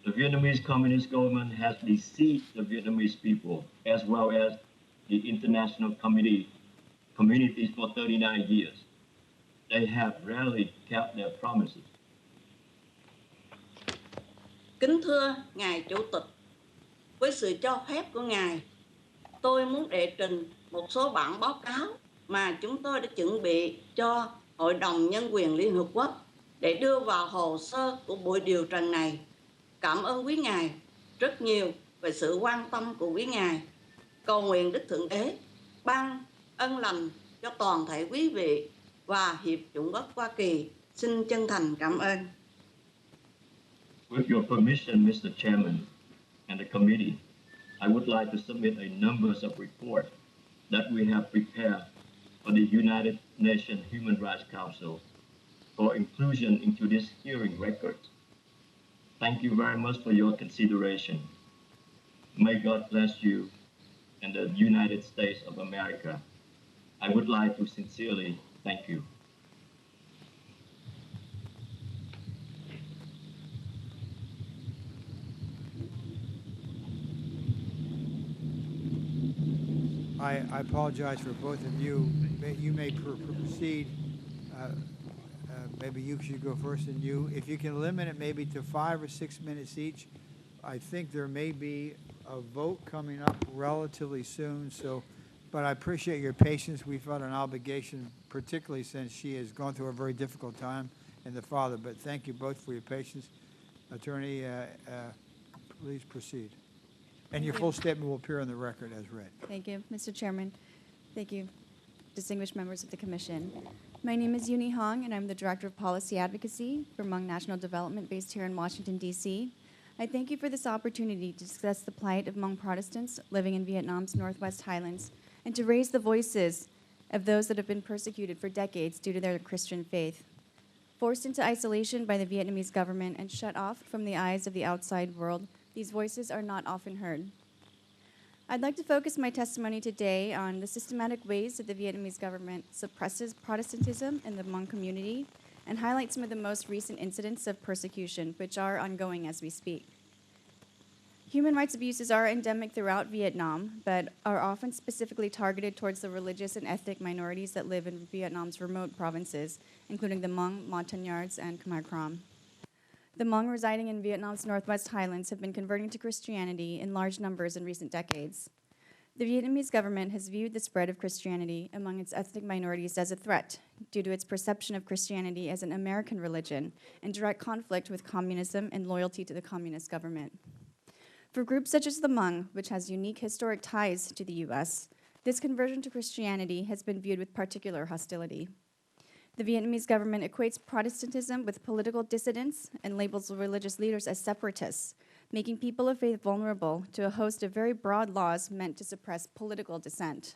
The Vietnamese Communist government has deceived the Vietnamese people as well as the international communities for 39 years. They have rarely kept their promises. Kính thưa Ngài Chủ tịch, với sự cho phép của Ngài, tôi muốn đệ trình một số bản báo cáo mà chúng tôi đã chuẩn bị cho Hội đồng Nhân quyền Liên Hợp Quốc để đưa vào hồ sơ của buổi điều trần này. Cảm ơn quý Ngài rất nhiều về sự quan tâm của quý Ngài. Cầu nguyện Đức Thượng Đế ban ân lành cho toàn thể quý vị và Hiệp chủng quốc Hoa Kỳ. Xin chân thành cảm ơn. With your permission, Mr. Chairman and the committee, I would like to submit a numbers of reports that we have prepared for the United Nations Human Rights Council for inclusion into this hearing record. Thank you very much for your consideration. May God bless you and the United States of America. I would like to sincerely thank you. I apologize for both of you. You may proceed. Maybe you should go first, and you. If you can limit it maybe to 5 or 6 minutes each, I think there may be a vote coming up relatively soon, so, but I appreciate your patience. We felt an obligation, particularly since she has gone through a very difficult time and the father, but thank you both for your patience. Attorney, please proceed. And your full statement will appear on the record as read. Thank you, Mr. Chairman. Thank you, distinguished members of the Commission. My name is Uni Hong, and I'm the Director of Policy Advocacy for Hmong National Development based here in Washington, D.C. I thank you for this opportunity to discuss the plight of Hmong Protestants living in Vietnam's Northwest Highlands and to raise the voices of those that have been persecuted for decades due to their Christian faith. Forced into isolation by the Vietnamese government and shut off from the eyes of the outside world, these voices are not often heard. I'd like to focus my testimony today on the systematic ways that the Vietnamese government suppresses Protestantism in the Hmong community and highlight some of the most recent incidents of persecution, which are ongoing as we speak. Human rights abuses are endemic throughout Vietnam, but are often specifically targeted towards the religious and ethnic minorities that live in Vietnam's remote provinces, including the Hmong, Montagnards, and Khmer Krom. The Hmong residing in Vietnam's Northwest Highlands have been converting to Christianity in large numbers in recent decades. The Vietnamese government has viewed the spread of Christianity among its ethnic minorities as a threat due to its perception of Christianity as an American religion in direct conflict with communism and loyalty to the communist government. For groups such as the Hmong, which has unique historic ties to the U.S., this conversion to Christianity has been viewed with particular hostility. The Vietnamese government equates Protestantism with political dissidents and labels religious leaders as separatists, making people of faith vulnerable to a host of very broad laws meant to suppress political dissent.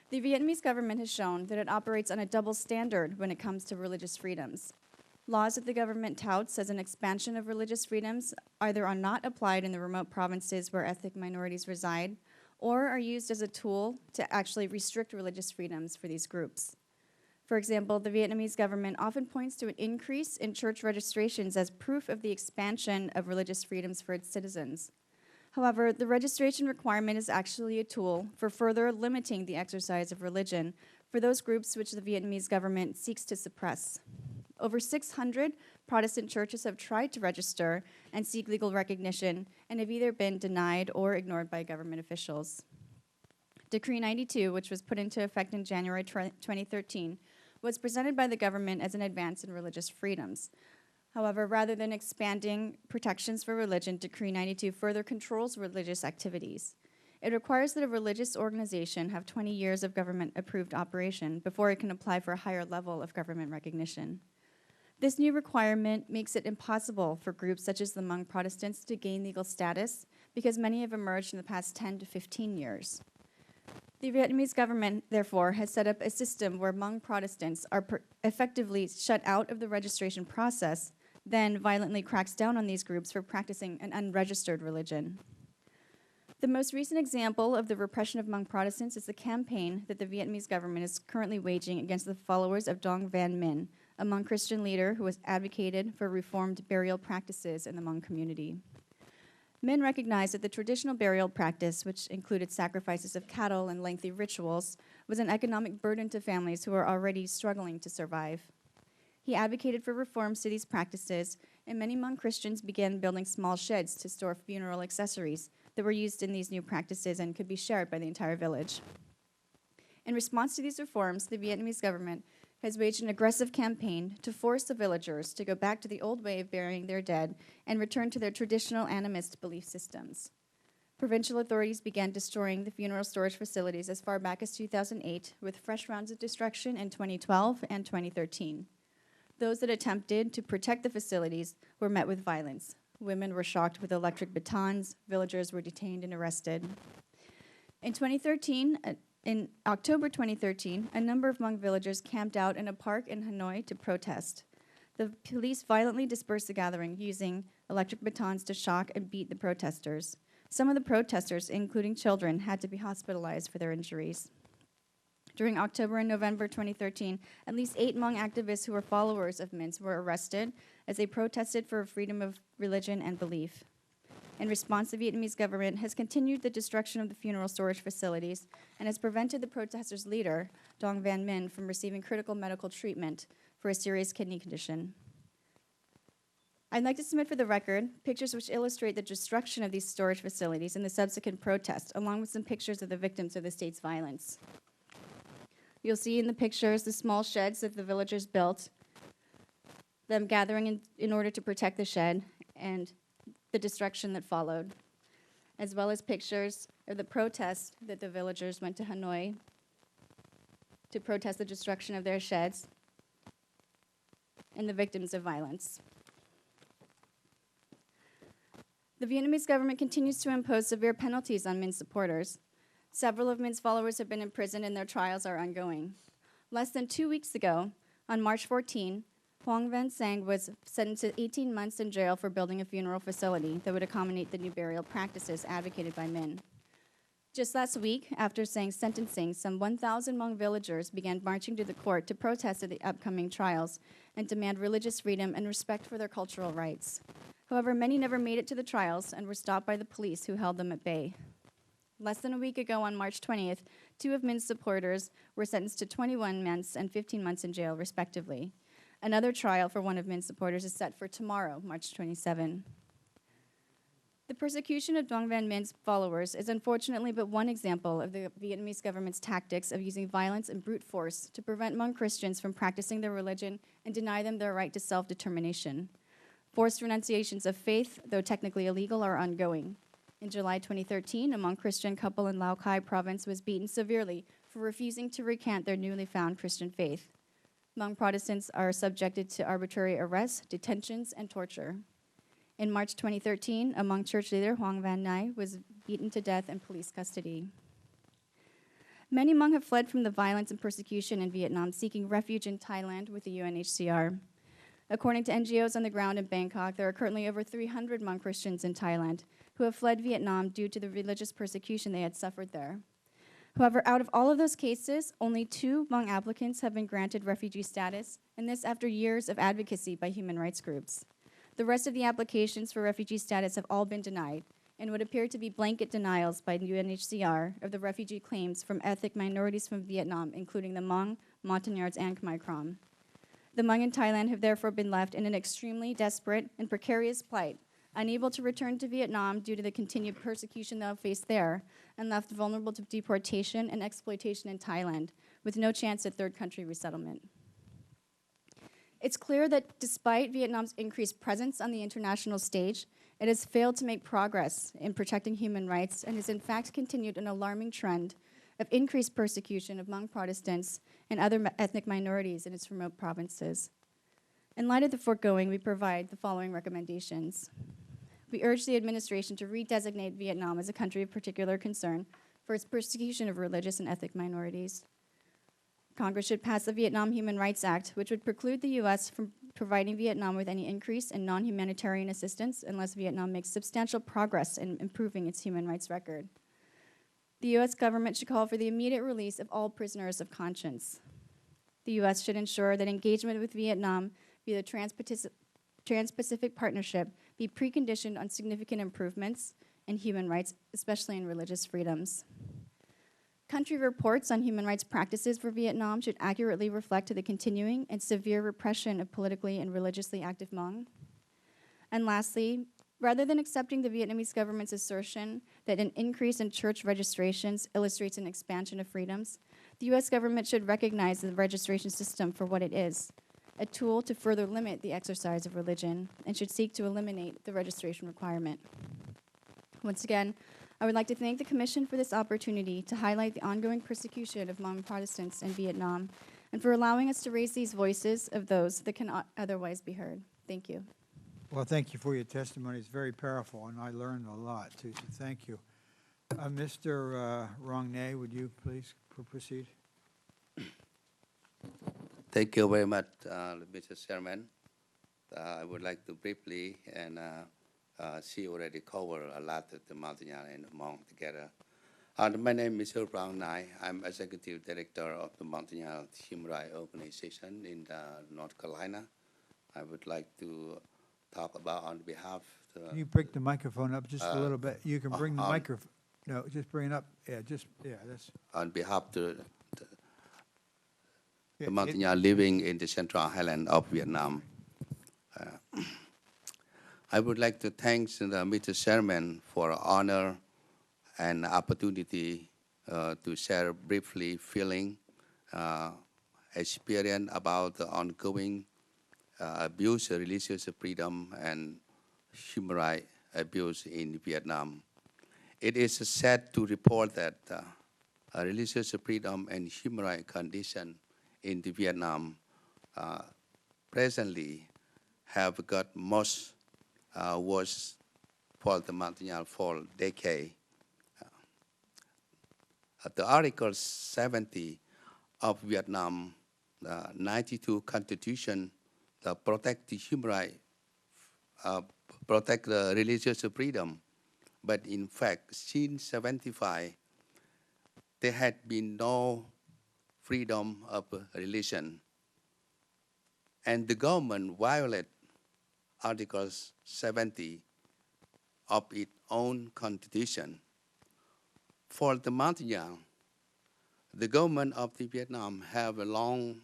The Vietnamese government has shown that it operates on a double standard when it comes to religious freedoms. Laws that the government touts as an expansion of religious freedoms either are not applied in the remote provinces where ethnic minorities reside, or are used as a tool to actually restrict religious freedoms for these groups. For example, the Vietnamese government often points to an increase in church registrations as proof of the expansion of religious freedoms for its citizens. However, the registration requirement is actually a tool for further limiting the exercise of religion for those groups which the Vietnamese government seeks to suppress. Over 600 Protestant churches have tried to register and seek legal recognition and have either been denied or ignored by government officials. Decree 92, which was put into effect in January 2013, was presented by the government as an advance in religious freedoms. However, rather than expanding protections for religion, Decree 92 further controls religious activities. It requires that a religious organization have 20 years of government-approved operation before it can apply for a higher level of government recognition. This new requirement makes it impossible for groups such as the Hmong Protestants to gain legal status because many have emerged in the past 10 to 15 years. The Vietnamese government, therefore, has set up a system where Hmong Protestants are effectively shut out of the registration process, then violently cracks down on these groups for practicing an unregistered religion. The most recent example of the repression of Hmong Protestants is the campaign that the Vietnamese government is currently waging against the followers of Dong Van Minh, a Hmong Christian leader who has advocated for reformed burial practices in the Hmong community. Minh recognized that the traditional burial practice, which included sacrifices of cattle and lengthy rituals, was an economic burden to families who were already struggling to survive. He advocated for reforms to these practices, and many Hmong Christians began building small sheds to store funeral accessories that were used in these new practices and could be shared by the entire village. In response to these reforms, the Vietnamese government has waged an aggressive campaign to force the villagers to go back to the old way of burying their dead and return to their traditional animist belief systems. Provincial authorities began destroying the funeral storage facilities as far back as 2008, with fresh rounds of destruction in 2012 and 2013. Those that attempted to protect the facilities were met with violence. Women were shocked with electric batons, villagers were detained and arrested. In October 2013, a number of Hmong villagers camped out in a park in Hanoi to protest. The police violently dispersed the gathering using electric batons to shock and beat the protesters. Some of the protesters, including children, had to be hospitalized for their injuries. During October and November 2013, at least 8 Hmong activists who were followers of Mints were arrested as they protested for freedom of religion and belief. In response, the Vietnamese government has continued the destruction of the funeral storage facilities and has prevented the protesters' leader, Dong Van Minh, from receiving critical medical treatment for a serious kidney condition. I'd like to submit for the record pictures which illustrate the destruction of these storage facilities and the subsequent protest, along with some pictures of the victims of the state's violence. You'll see in the pictures the small sheds that the villagers built, them gathering in order to protect the shed, and the destruction that followed, as well as pictures of the protest that the villagers went to Hanoi to protest the destruction of their sheds and the victims of violence. The Vietnamese government continues to impose severe penalties on Min's supporters. Several of Min's followers have been imprisoned and their trials are ongoing. Less than 2 weeks ago, on March 14, Hoang Van Sang was sentenced to 18 months in jail for building a funeral facility that would accommodate the new burial practices advocated by Min. Just last week, after Sang's sentencing, some 1,000 Hmong villagers began marching to the court to protest at the upcoming trials and demand religious freedom and respect for their cultural rights. However, many never made it to the trials and were stopped by the police, who held them at bay. Less than a week ago, on March 20th, 2 of Min's supporters were sentenced to 21 months and 15 months in jail, respectively. Another trial for one of Min's supporters is set for tomorrow, March 27. The persecution of Duong Van Min's followers is unfortunately but one example of the Vietnamese government's tactics of using violence and brute force to prevent Hmong Christians from practicing their religion and deny them their right to self-determination. Forced renunciations of faith, though technically illegal, are ongoing. In July 2013, a Hmong Christian couple in Lao Cai province was beaten severely for refusing to recant their newly found Christian faith. Hmong Protestants are subjected to arbitrary arrests, detentions, and torture. In March 2013, a Hmong church leader, Hoang Van Nai, was beaten to death in police custody. Many Hmong have fled from the violence and persecution in Vietnam, seeking refuge in Thailand with the UNHCR. According to NGOs on the ground in Bangkok, there are currently over 300 Hmong Christians in Thailand who have fled Vietnam due to the religious persecution they had suffered there. However, out of all of those cases, only 2 Hmong applicants have been granted refugee status, and this after years of advocacy by human rights groups. The rest of the applications for refugee status have all been denied, and would appear to be blanket denials by the UNHCR of the refugee claims from ethnic minorities from Vietnam, including the Hmong, Montagnards, and Khmer Krom. The Hmong in Thailand have therefore been left in an extremely desperate and precarious plight, unable to return to Vietnam due to the continued persecution they'll face there, and left vulnerable to deportation and exploitation in Thailand, with no chance at third country resettlement. It's clear that despite Vietnam's increased presence on the international stage, it has failed to make progress in protecting human rights and has in fact continued an alarming trend of increased persecution of Hmong Protestants and other ethnic minorities in its remote provinces. In light of the foregoing, we provide the following recommendations. We urge the administration to redesignate Vietnam as a country of particular concern for its persecution of religious and ethnic minorities. Congress should pass the Vietnam Human Rights Act, which would preclude the U.S. from providing Vietnam with any increase in non-humanitarian assistance unless Vietnam makes substantial progress in improving its human rights record. The U.S. government should call for the immediate release of all prisoners of conscience. The U.S. should ensure that engagement with Vietnam via the Trans-Pacific Partnership be preconditioned on significant improvements in human rights, especially in religious freedoms. Country reports on human rights practices for Vietnam should accurately reflect the continuing and severe repression of politically and religiously active Hmong. And lastly, rather than accepting the Vietnamese government's assertion that an increase in church registrations illustrates an expansion of freedoms, the U.S. government should recognize the registration system for what it is, a tool to further limit the exercise of religion, and should seek to eliminate the registration requirement. Once again, I would like to thank the Commission for this opportunity to highlight the ongoing persecution of Hmong Protestants in Vietnam and for allowing us to raise these voices of those that cannot otherwise be heard. Thank you. Well, thank you for your testimony. It's very powerful, and I learned a lot, too, so thank you. Mr. Rong Nay, would you please proceed? Thank you very much, Mr. Chairman. I would like to briefly, and she already covered a lot of the Montagnard and Hmong together. My name is Rong Nai. I'm Executive Director of the Montagnard Human Rights Organization in North Carolina. I would like to talk about on behalf of the... Can you pick the microphone up just a little bit? You can bring the microphone... No, just bring it up. Yeah, that's... On behalf of the Montagnard living in the Central Highland of Vietnam. I would like to thank Mr. Chairman for honor and opportunity to share briefly feeling, experience about the ongoing abuse of religious freedom and human rights abuse in Vietnam. It is sad to report that religious freedom and human rights condition in Vietnam presently have got most worse for the Montagnard for decades. The Article 70 of Vietnam 92 Constitution protect the human rights, protect the religious freedom. But in fact, since 75, there had been no freedom of religion. And the government violated Article 70 of its own constitution. For the Montagnard, the government of Vietnam have a long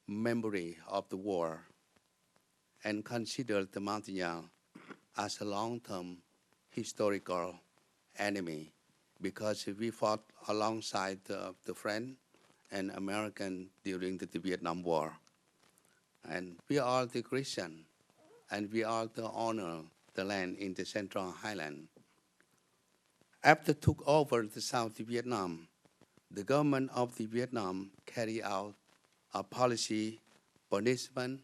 memory of the war and consider the Montagnard as a long-term historical enemy because we fought alongside the French and American during the Vietnam War. And we are the Christian, and we are the honor the land in the Central Highland. After took over the South Vietnam, the government of Vietnam carried out a policy punishment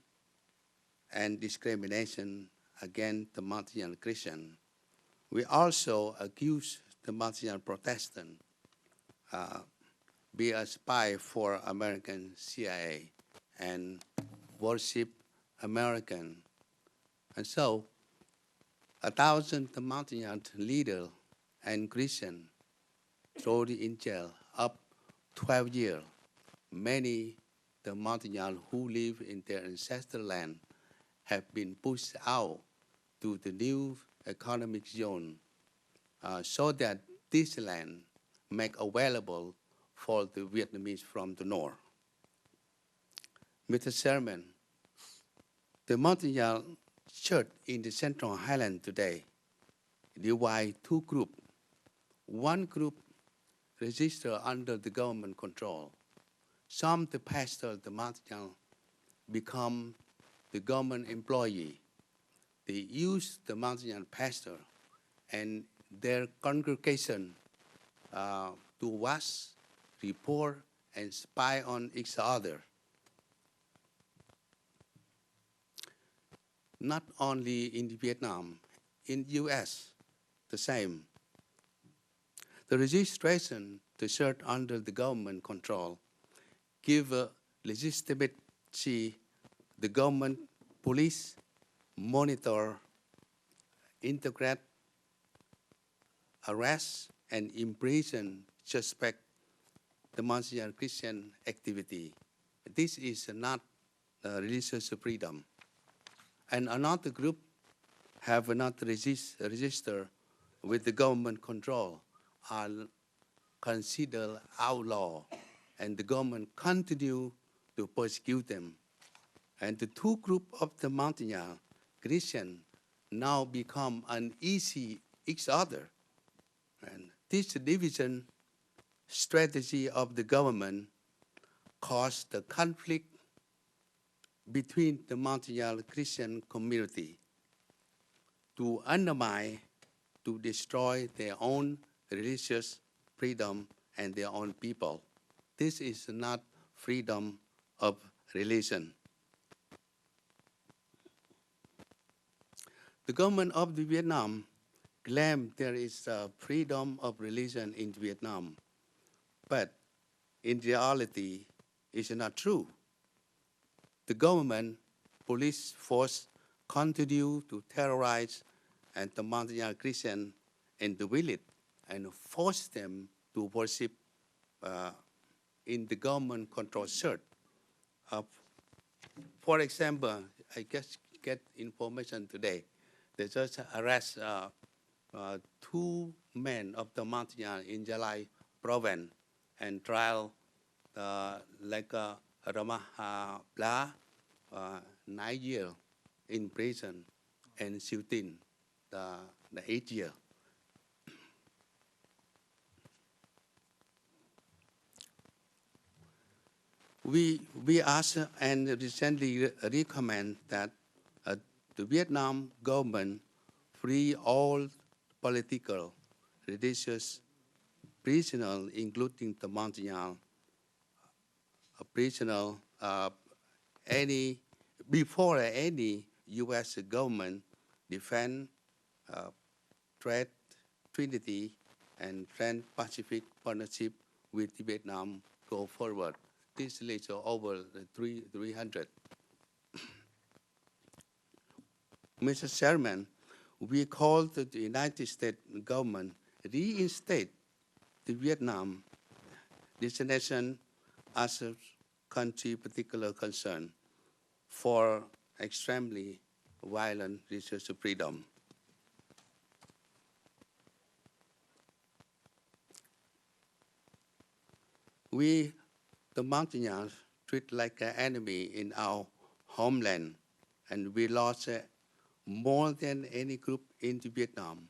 and discrimination against the Montagnard Christian. We also accuse the Montagnard Protestant be a spy for American CIA and worship American. And so 1,000 Montagnard leaders and Christians thrown in jail up 12 years. Many the Montagnard who live in their ancestral land have been pushed out to the new economic zone so that this land make available for the Vietnamese from the north. Mr. Chairman, the Montagnard Church in the Central Highland today divide two groups. One group registered under the government control. Some the pastor, the Montagnard, become the government employee. They use the Montagnard pastor and their congregation to watch, report, and spy on each other. Not only in Vietnam, in U.S., the same. The registration to church under the government control give legitimacy the government police monitor, integrate, arrest, and imprison suspect the Montagnard Christian activity. This is not religious freedom. And another group have not registered with the government control are considered outlaw, and the government continue to persecute them. And the two groups of the Montagnard Christian now become uneasy each other. And this division strategy of the government caused the conflict between the Montagnard Christian community to undermine, to destroy their own religious freedom and their own people. This is not freedom of religion. The government of Vietnam claims there is freedom of religion in Vietnam, but in reality, it's not true. The government, police force continue to terrorize and the Montagnard Christian in the village and force them to worship in the government-controlled church. For example, I just get information today. They just arrest two men of the Montagnard in Jalai province and trial Rama Bla 9 years in prison and 17, the 8 year. We ask and recently recommend that the Vietnam government free all political, religious prisoners, including the Montagnard prisoner, before any U.S. government defend trade treaty and Trans-Pacific partnership with Vietnam go forward. This list over 300. Mr. Chairman, we call the United States government reinstate the Vietnam designation as a country particular concern for extremely violent religious freedom. We, the Montagnards, treat like an enemy in our homeland, and we lost more than any group in Vietnam.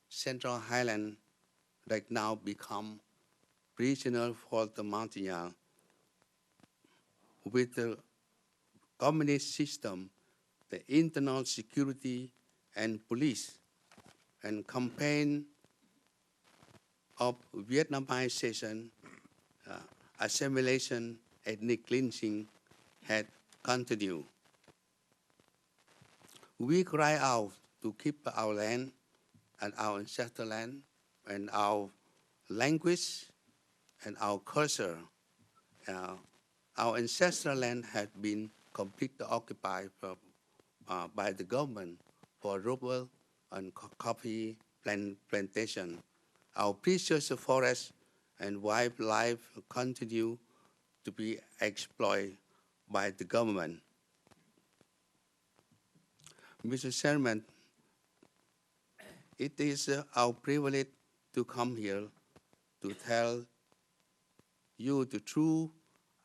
Central Highland right now become prisoner for the Montagnard. With the communist system, the internal security and police and campaign of Vietnamization, assimilation, ethnic cleansing had continued. We cry out to keep our land and our ancestral land and our language and our culture. Our ancestral land had been completely occupied by the government for rubber and coffee plantation. Our precious forests and wildlife continue to be exploited by the government. Mr. Chairman, it is our privilege to come here to tell you the truth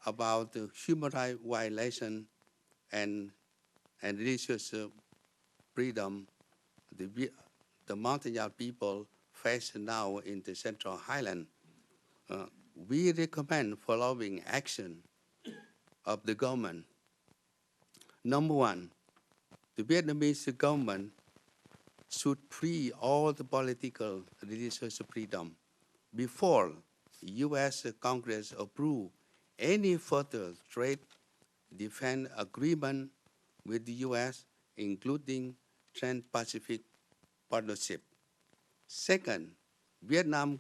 about the human rights violation and religious freedom the Montagnard people face now in the Central Highland. We recommend following action of the government. Number one, the Vietnamese government should free all the political religious freedom before U.S. Congress approve any further trade defense agreement with the U.S., including Trans-Pacific Partnership. Second, Vietnam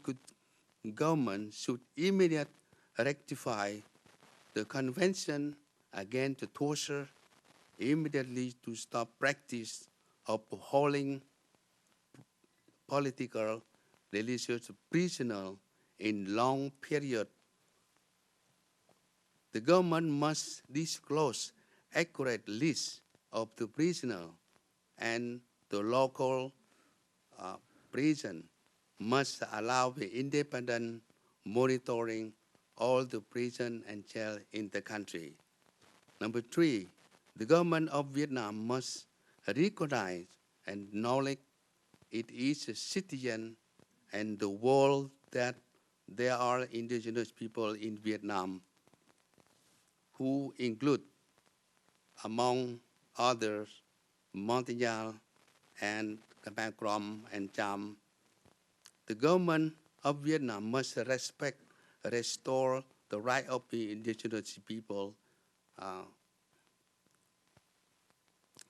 government should immediately rectify the Convention Against Torture, immediately to stop practice of holding political religious prisoners in long period. The government must disclose accurate list of the prisoners, and the local prison must allow the independent monitoring all the prison and jail in the country. Number three, the government of Vietnam must recognize and acknowledge it is a citizen and the world that there are indigenous people in Vietnam who include, among others, Montagnard and Krom and Cham. The government of Vietnam must respect, restore the right of the indigenous people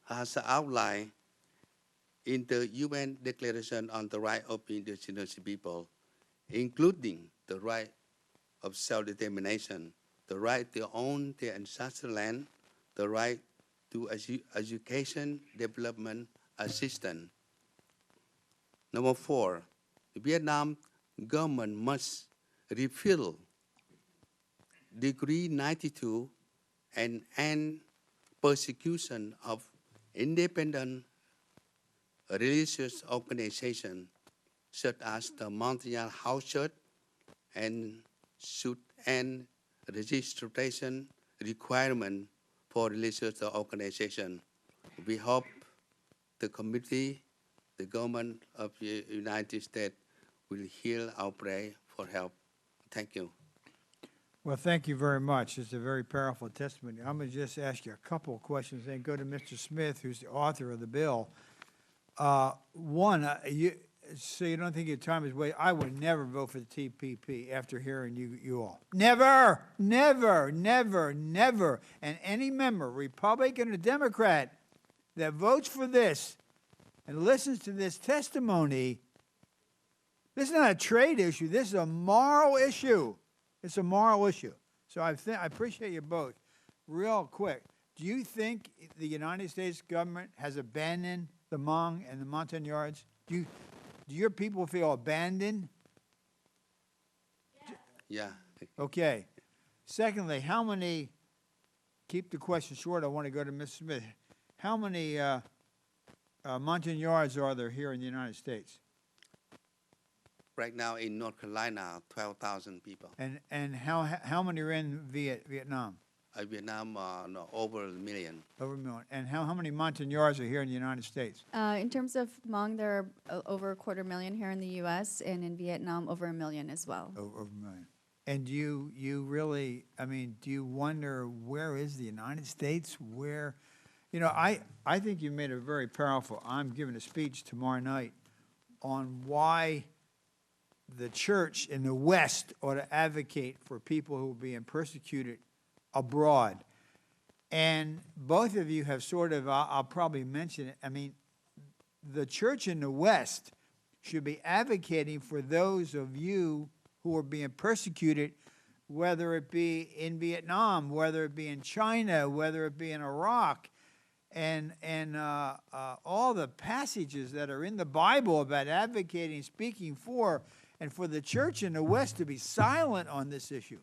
as outlined in the UN Declaration on the Right of Indigenous People, including the right of self-determination, the right to own their ancestral land, the right to education, development, assistance. Number four, the Vietnam government must repeal Decree 92 and end persecution of independent religious organizations such as the Montagnard House Church, and should end registration requirement for religious organizations. We hope the committee, the government of the United States will hear our prayer for help. Thank you. Well, thank you very much. It's a very powerful testimony. I'm going to just ask you a couple of questions, then go to Mr. Smith, who's the author of the bill. One, so you don't think your time is wasted. I would never vote for the TPP after hearing you all. Never, never, never, never. And any member, Republican or Democrat, that votes for this and listens to this testimony, this is not a trade issue. This is a moral issue. It's a moral issue. So I appreciate you both. Real quick, do you think the United States government has abandoned the Hmong and the Montagnards? Do your people feel abandoned? Yeah. Okay. Secondly, how many, keep the question short, I want to go to Ms. Smith. How many Montagnards are there here in the United States? Right now in North Carolina, 12,000 people. And how many are in Vietnam? Vietnam, no, over a million. Over a million. And how many Montagnards are here in the United States? In terms of Hmong, there are over 250,000 here in the U.S., and in Vietnam, over 1 million as well. Over 1 million. And do you really, I mean, do you wonder where is the United States? Where, you know, I think you made a very powerful, I'm giving a speech tomorrow night on why the church in the West ought to advocate for people who are being persecuted abroad. And both of you have sort of, I'll probably mention it, I mean, the church in the West should be advocating for those of you who are being persecuted, whether it be in Vietnam, whether it be in China, whether it be in Iraq, and all the passages that are in the Bible about advocating, speaking for, and for the church in the West to be silent on this issue.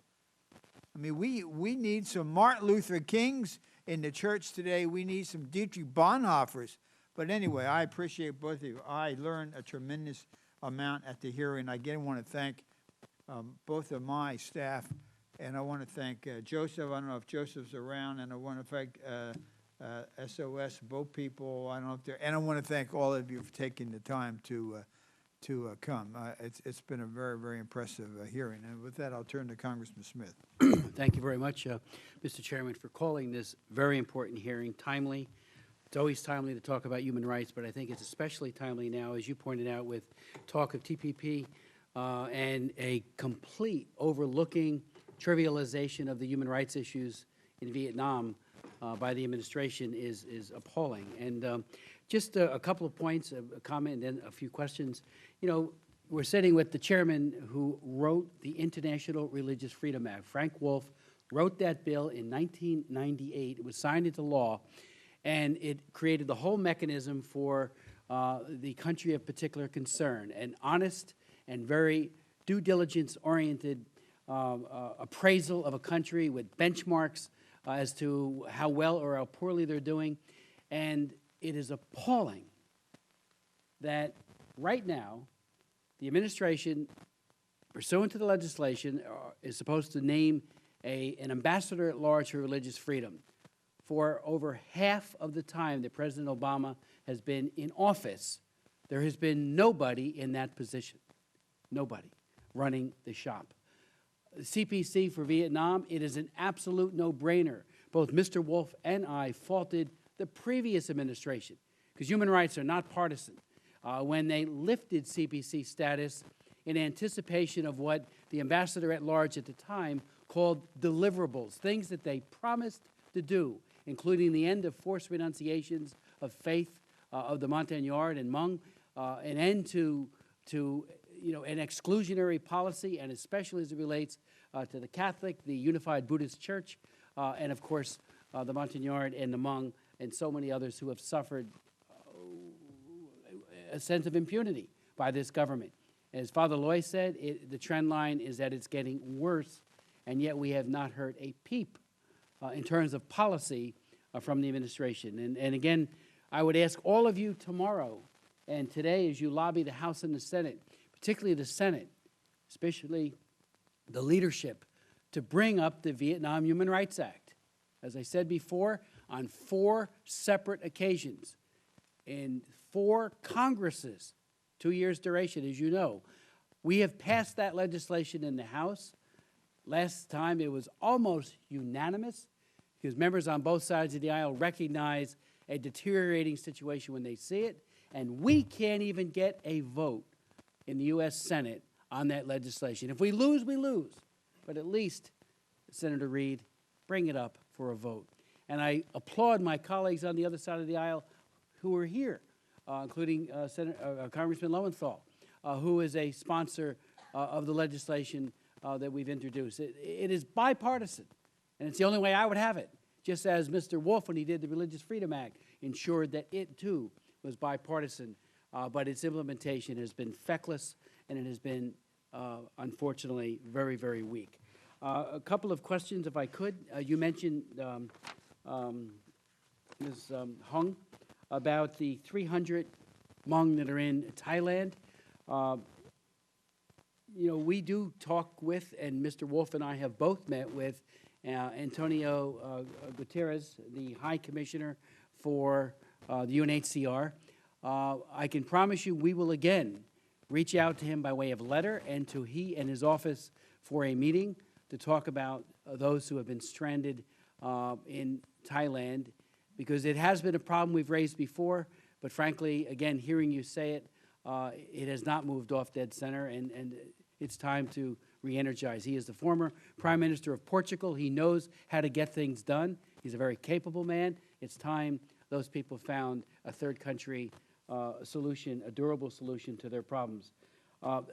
I mean, we need some Martin Luther Kings in the church today. We need some Dietrich Bonhoeffers. But anyway, I appreciate both of you. I learned a tremendous amount at the hearing. I again want to thank both of my staff, and I want to thank Joseph. I don't know if Joseph's around, and I want to thank SOS, both people. I don't know if they're, and I want to thank all of you for taking the time to come. It's been a very, very impressive hearing. And with that, I'll turn to Congressman Smith. Thank you very much, Mr. Chairman, for calling this very important hearing timely. It's always timely to talk about human rights, but I think it's especially timely now, as you pointed out, with talk of TPP and a complete overlooking, trivialization of the human rights issues in Vietnam by the administration is appalling. And just a couple of points, a comment, and then a few questions. You know, we're sitting with the chairman who wrote the International Religious Freedom Act. Frank Wolf wrote that bill in 1998. It was signed into law, and it created the whole mechanism for the country of particular concern, an honest and very due diligence-oriented appraisal of a country with benchmarks as to how well or how poorly they're doing. And it is appalling that right now the administration, pursuant to the legislation, is supposed to name an ambassador at large for religious freedom. For over half of the time that President Obama has been in office, there has been nobody in that position, nobody running the shop. The CPC for Vietnam, it is an absolute no-brainer. Both Mr. Wolf and I faulted the previous administration, because human rights are not partisan, when they lifted CPC status in anticipation of what the ambassador at large at the time called deliverables, things that they promised to do, including the end of forced renunciations of faith of the Montagnard and Hmong, an end to an exclusionary policy, and especially as it relates to the Catholic, the Unified Buddhist Church, and of course the Montagnard and the Hmong, and so many others who have suffered a sense of impunity by this government. As Father Loy said, the trend line is that it's getting worse, and yet we have not heard a peep in terms of policy from the administration. And again, I would ask all of you tomorrow and today, as you lobby the House and the Senate, particularly the Senate, especially the leadership, to bring up the Vietnam Human Rights Act. As I said before, on 4 separate occasions, in 4 Congresses, 2 years duration, as you know. We have passed that legislation in the House. Last time it was almost unanimous because members on both sides of the aisle recognize a deteriorating situation when they see it, and we can't even get a vote in the U.S. Senate on that legislation. If we lose, we lose. But at least, Senator Reid, bring it up for a vote. And I applaud my colleagues on the other side of the aisle who are here, including Congressman Lowenthal, who is a sponsor of the legislation that we've introduced. It is bipartisan, and it's the only way I would have it, just as Mr. Wolf, when he did the Religious Freedom Act, ensured that it, too, was bipartisan. But its implementation has been feckless, and it has been, unfortunately, very, very weak. A couple of questions, if I could. You mentioned, Ms. Hung, about the 300 Hmong that are in Thailand. You know, we do talk with, and Mr. Wolf and I have both met with Antonio Guterres, the High Commissioner for the UNHCR. I can promise you we will again reach out to him by way of letter and to he and his office for a meeting to talk about those who have been stranded in Thailand, because it has been a problem we've raised before, but frankly, again, hearing you say it, it has not moved off dead center, and it's time to re-energize. He is the former Prime Minister of Portugal. He knows how to get things done. He's a very capable man. It's time those people found a third country solution, a durable solution to their problems.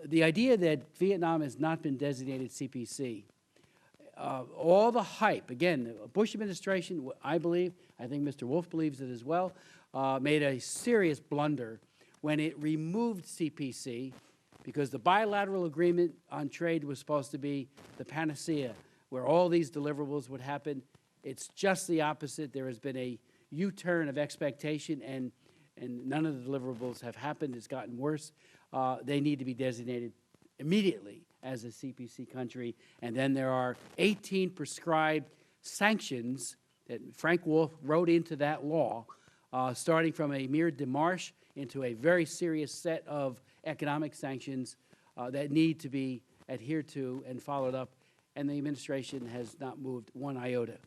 The idea that Vietnam has not been designated CPC, all the hype, again, the Bush administration, I believe, I think Mr. Wolf believes it as well, made a serious blunder when it removed CPC, because the bilateral agreement on trade was supposed to be the panacea where all these deliverables would happen. It's just the opposite. There has been a U-turn of expectation, and none of the deliverables have happened. It's gotten worse. They need to be designated immediately as a CPC country. And then there are 18 prescribed sanctions that Frank Wolf wrote into that law, starting from a mere démarche into a very serious set of economic sanctions that need to be adhered to and followed up, and the administration has not moved one iota.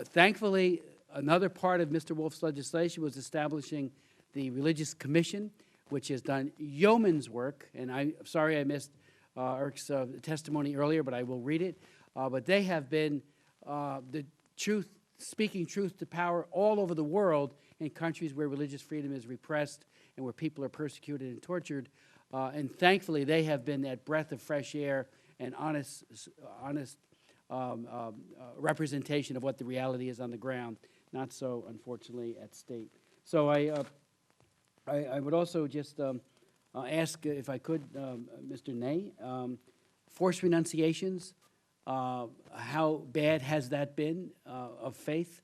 Thankfully, another part of Mr. Wolf's legislation was establishing the Religious Commission, which has done yeoman's work, and I'm sorry I missed Eric's testimony earlier, but I will read it. But they have been the truth, speaking truth to power all over the world in countries where religious freedom is repressed and where people are persecuted and tortured. And thankfully, they have been that breath of fresh air and honest representation of what the reality is on the ground, not so, unfortunately, at state. So I would also just ask, if I could, Mr. Ney, forced renunciations, how bad has that been of faith?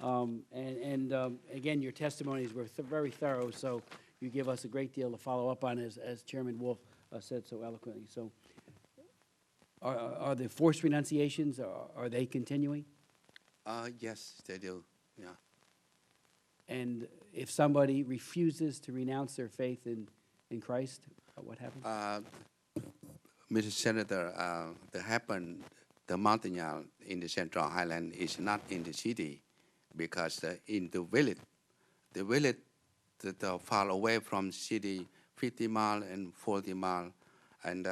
Again, your testimonies were very thorough, so you give us a great deal to follow up on, as Chairman Wolf said so eloquently. So are the forced renunciations, are they continuing? Yes, they do, yeah. And if somebody refuses to renounce their faith in Christ, what happens? Mr. Senator, the mountain in the Central Highland is not in the city, because in the village that are far away from the city, 50 miles and 40 miles, and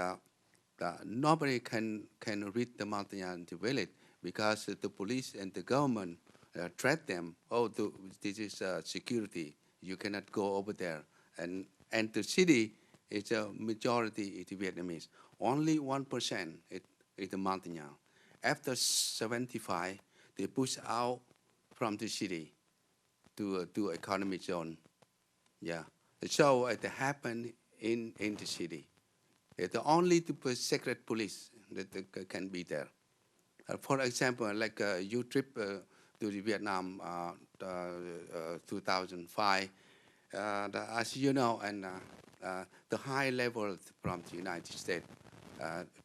nobody can reach the mountain in the village, because the police and the government threat them. Oh, this is security. You cannot go over there. And the city is a majority is Vietnamese. Only 1% is the mountain. After 75, they push out from the city to economic zone. Yeah. So it happened in the city. It's only the secret police that can be there. For example, like you trip to the Vietnam 2005, as you know, and the high level from the United States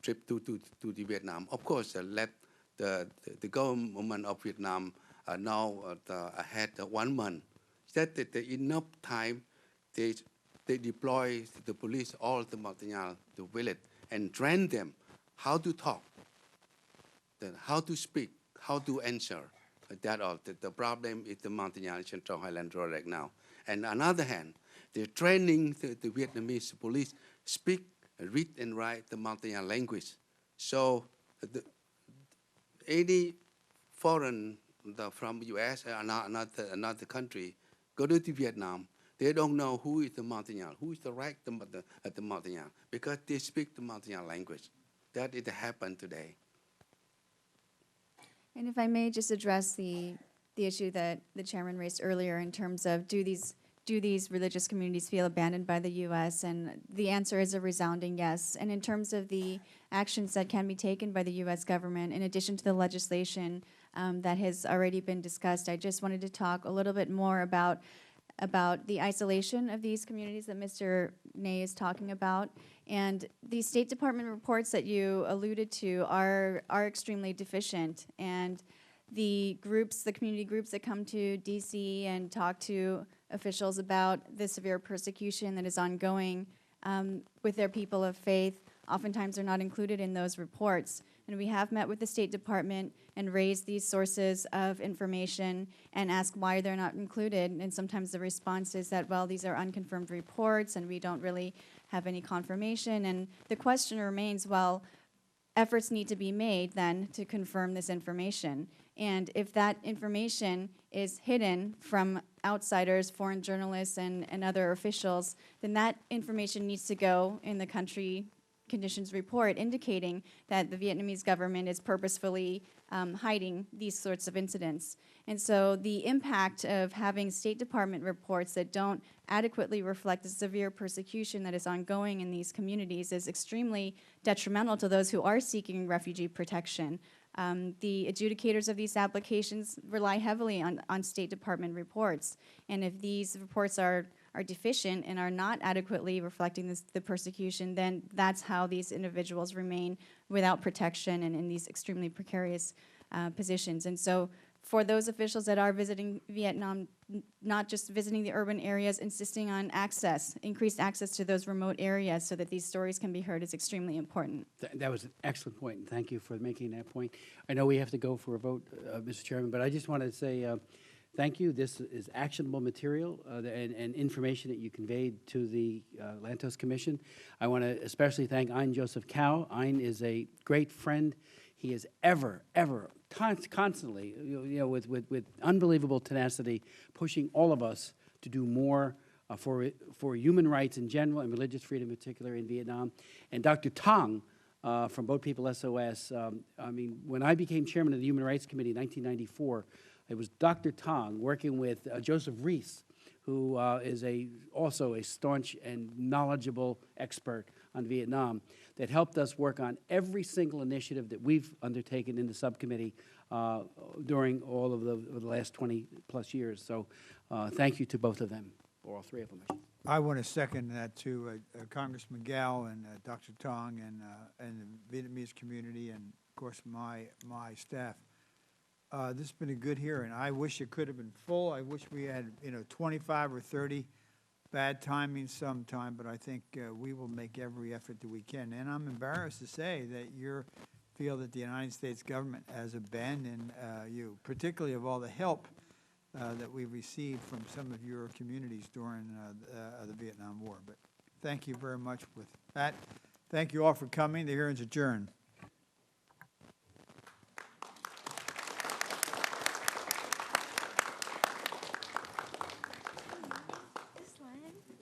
trip to the Vietnam, of course, let the government of Vietnam now ahead 1 month that enough time, they deploy the police all the Montagnard, the village, and train them how to talk, then how to speak, how to answer. That all. The problem is the Montagnard Central Highland Road right now. And on the other hand, they're training the Vietnamese police speak, read, and write the Montagnard language. So any foreign from U.S. or another country go to Vietnam, they don't know who is the Montagnard, who is the right the Montagnard, because they speak the Montagnard language. That is happened today. And if I may just address the issue that the chairman raised earlier in terms of do these religious communities feel abandoned by the U.S.? And the answer is a resounding yes. And in terms of the actions that can be taken by the U.S. government, in addition to the legislation that has already been discussed, I just wanted to talk a little bit more about the isolation of these communities that Mr. Ney is talking about. And the State Department reports that you alluded to are extremely deficient. And the community groups that come to DC and talk to officials about the severe persecution that is ongoing with their people of faith, oftentimes are not included in those reports. And we have met with the State Department and raised these sources of information and asked why they're not included. And sometimes the response is that, well, these are unconfirmed reports and we don't really have any confirmation. And the question remains, well, efforts need to be made then to confirm this information. And if that information is hidden from outsiders, foreign journalists, and other officials, then that information needs to go in the country conditions report indicating that the Vietnamese government is purposefully hiding these sorts of incidents. And so the impact of having State Department reports that don't adequately reflect the severe persecution that is ongoing in these communities is extremely detrimental to those who are seeking refugee protection. The adjudicators of these applications rely heavily on State Department reports. And if these reports are deficient and are not adequately reflecting the persecution, then that's how these individuals remain without protection and in these extremely precarious positions. And so for those officials that are visiting Vietnam, not just visiting the urban areas, insisting on access, increased access to those remote areas so that these stories can be heard is extremely important. That was an excellent point, and thank you for making that point. I know we have to go for a vote, Mr. Chairman, but I just want to say thank you. This is actionable material and information that you conveyed to the Lantos Commission. I want to especially thank Ein Joseph Cao. Ein is a great friend. He is constantly, with unbelievable tenacity, pushing all of us to do more for human rights in general and religious freedom in particular in Vietnam. And Dr. Tong from Boat People SOS, I mean, when I became chairman of the Human Rights Committee in 1994, it was Dr. Tong working with Joseph Reese, who is also a staunch and knowledgeable expert on Vietnam, that helped us work on every single initiative that we've undertaken in the subcommittee during all of the last 20-plus years. So thank you to both of them, or all three of them. I want to second that to Congressman Gao and Dr. Tong and the Vietnamese community and, of course, my staff. This has been a good hearing. I wish it could have been full. I wish we had, 25 or 30. Bad timing sometime, but I think we will make every effort that we can. And I'm embarrassed to say that you feel that the United States government has abandoned you, particularly of all the help that we received from some of your communities during the Vietnam War. But thank you very much with that. Thank you all for coming. The hearing's adjourned.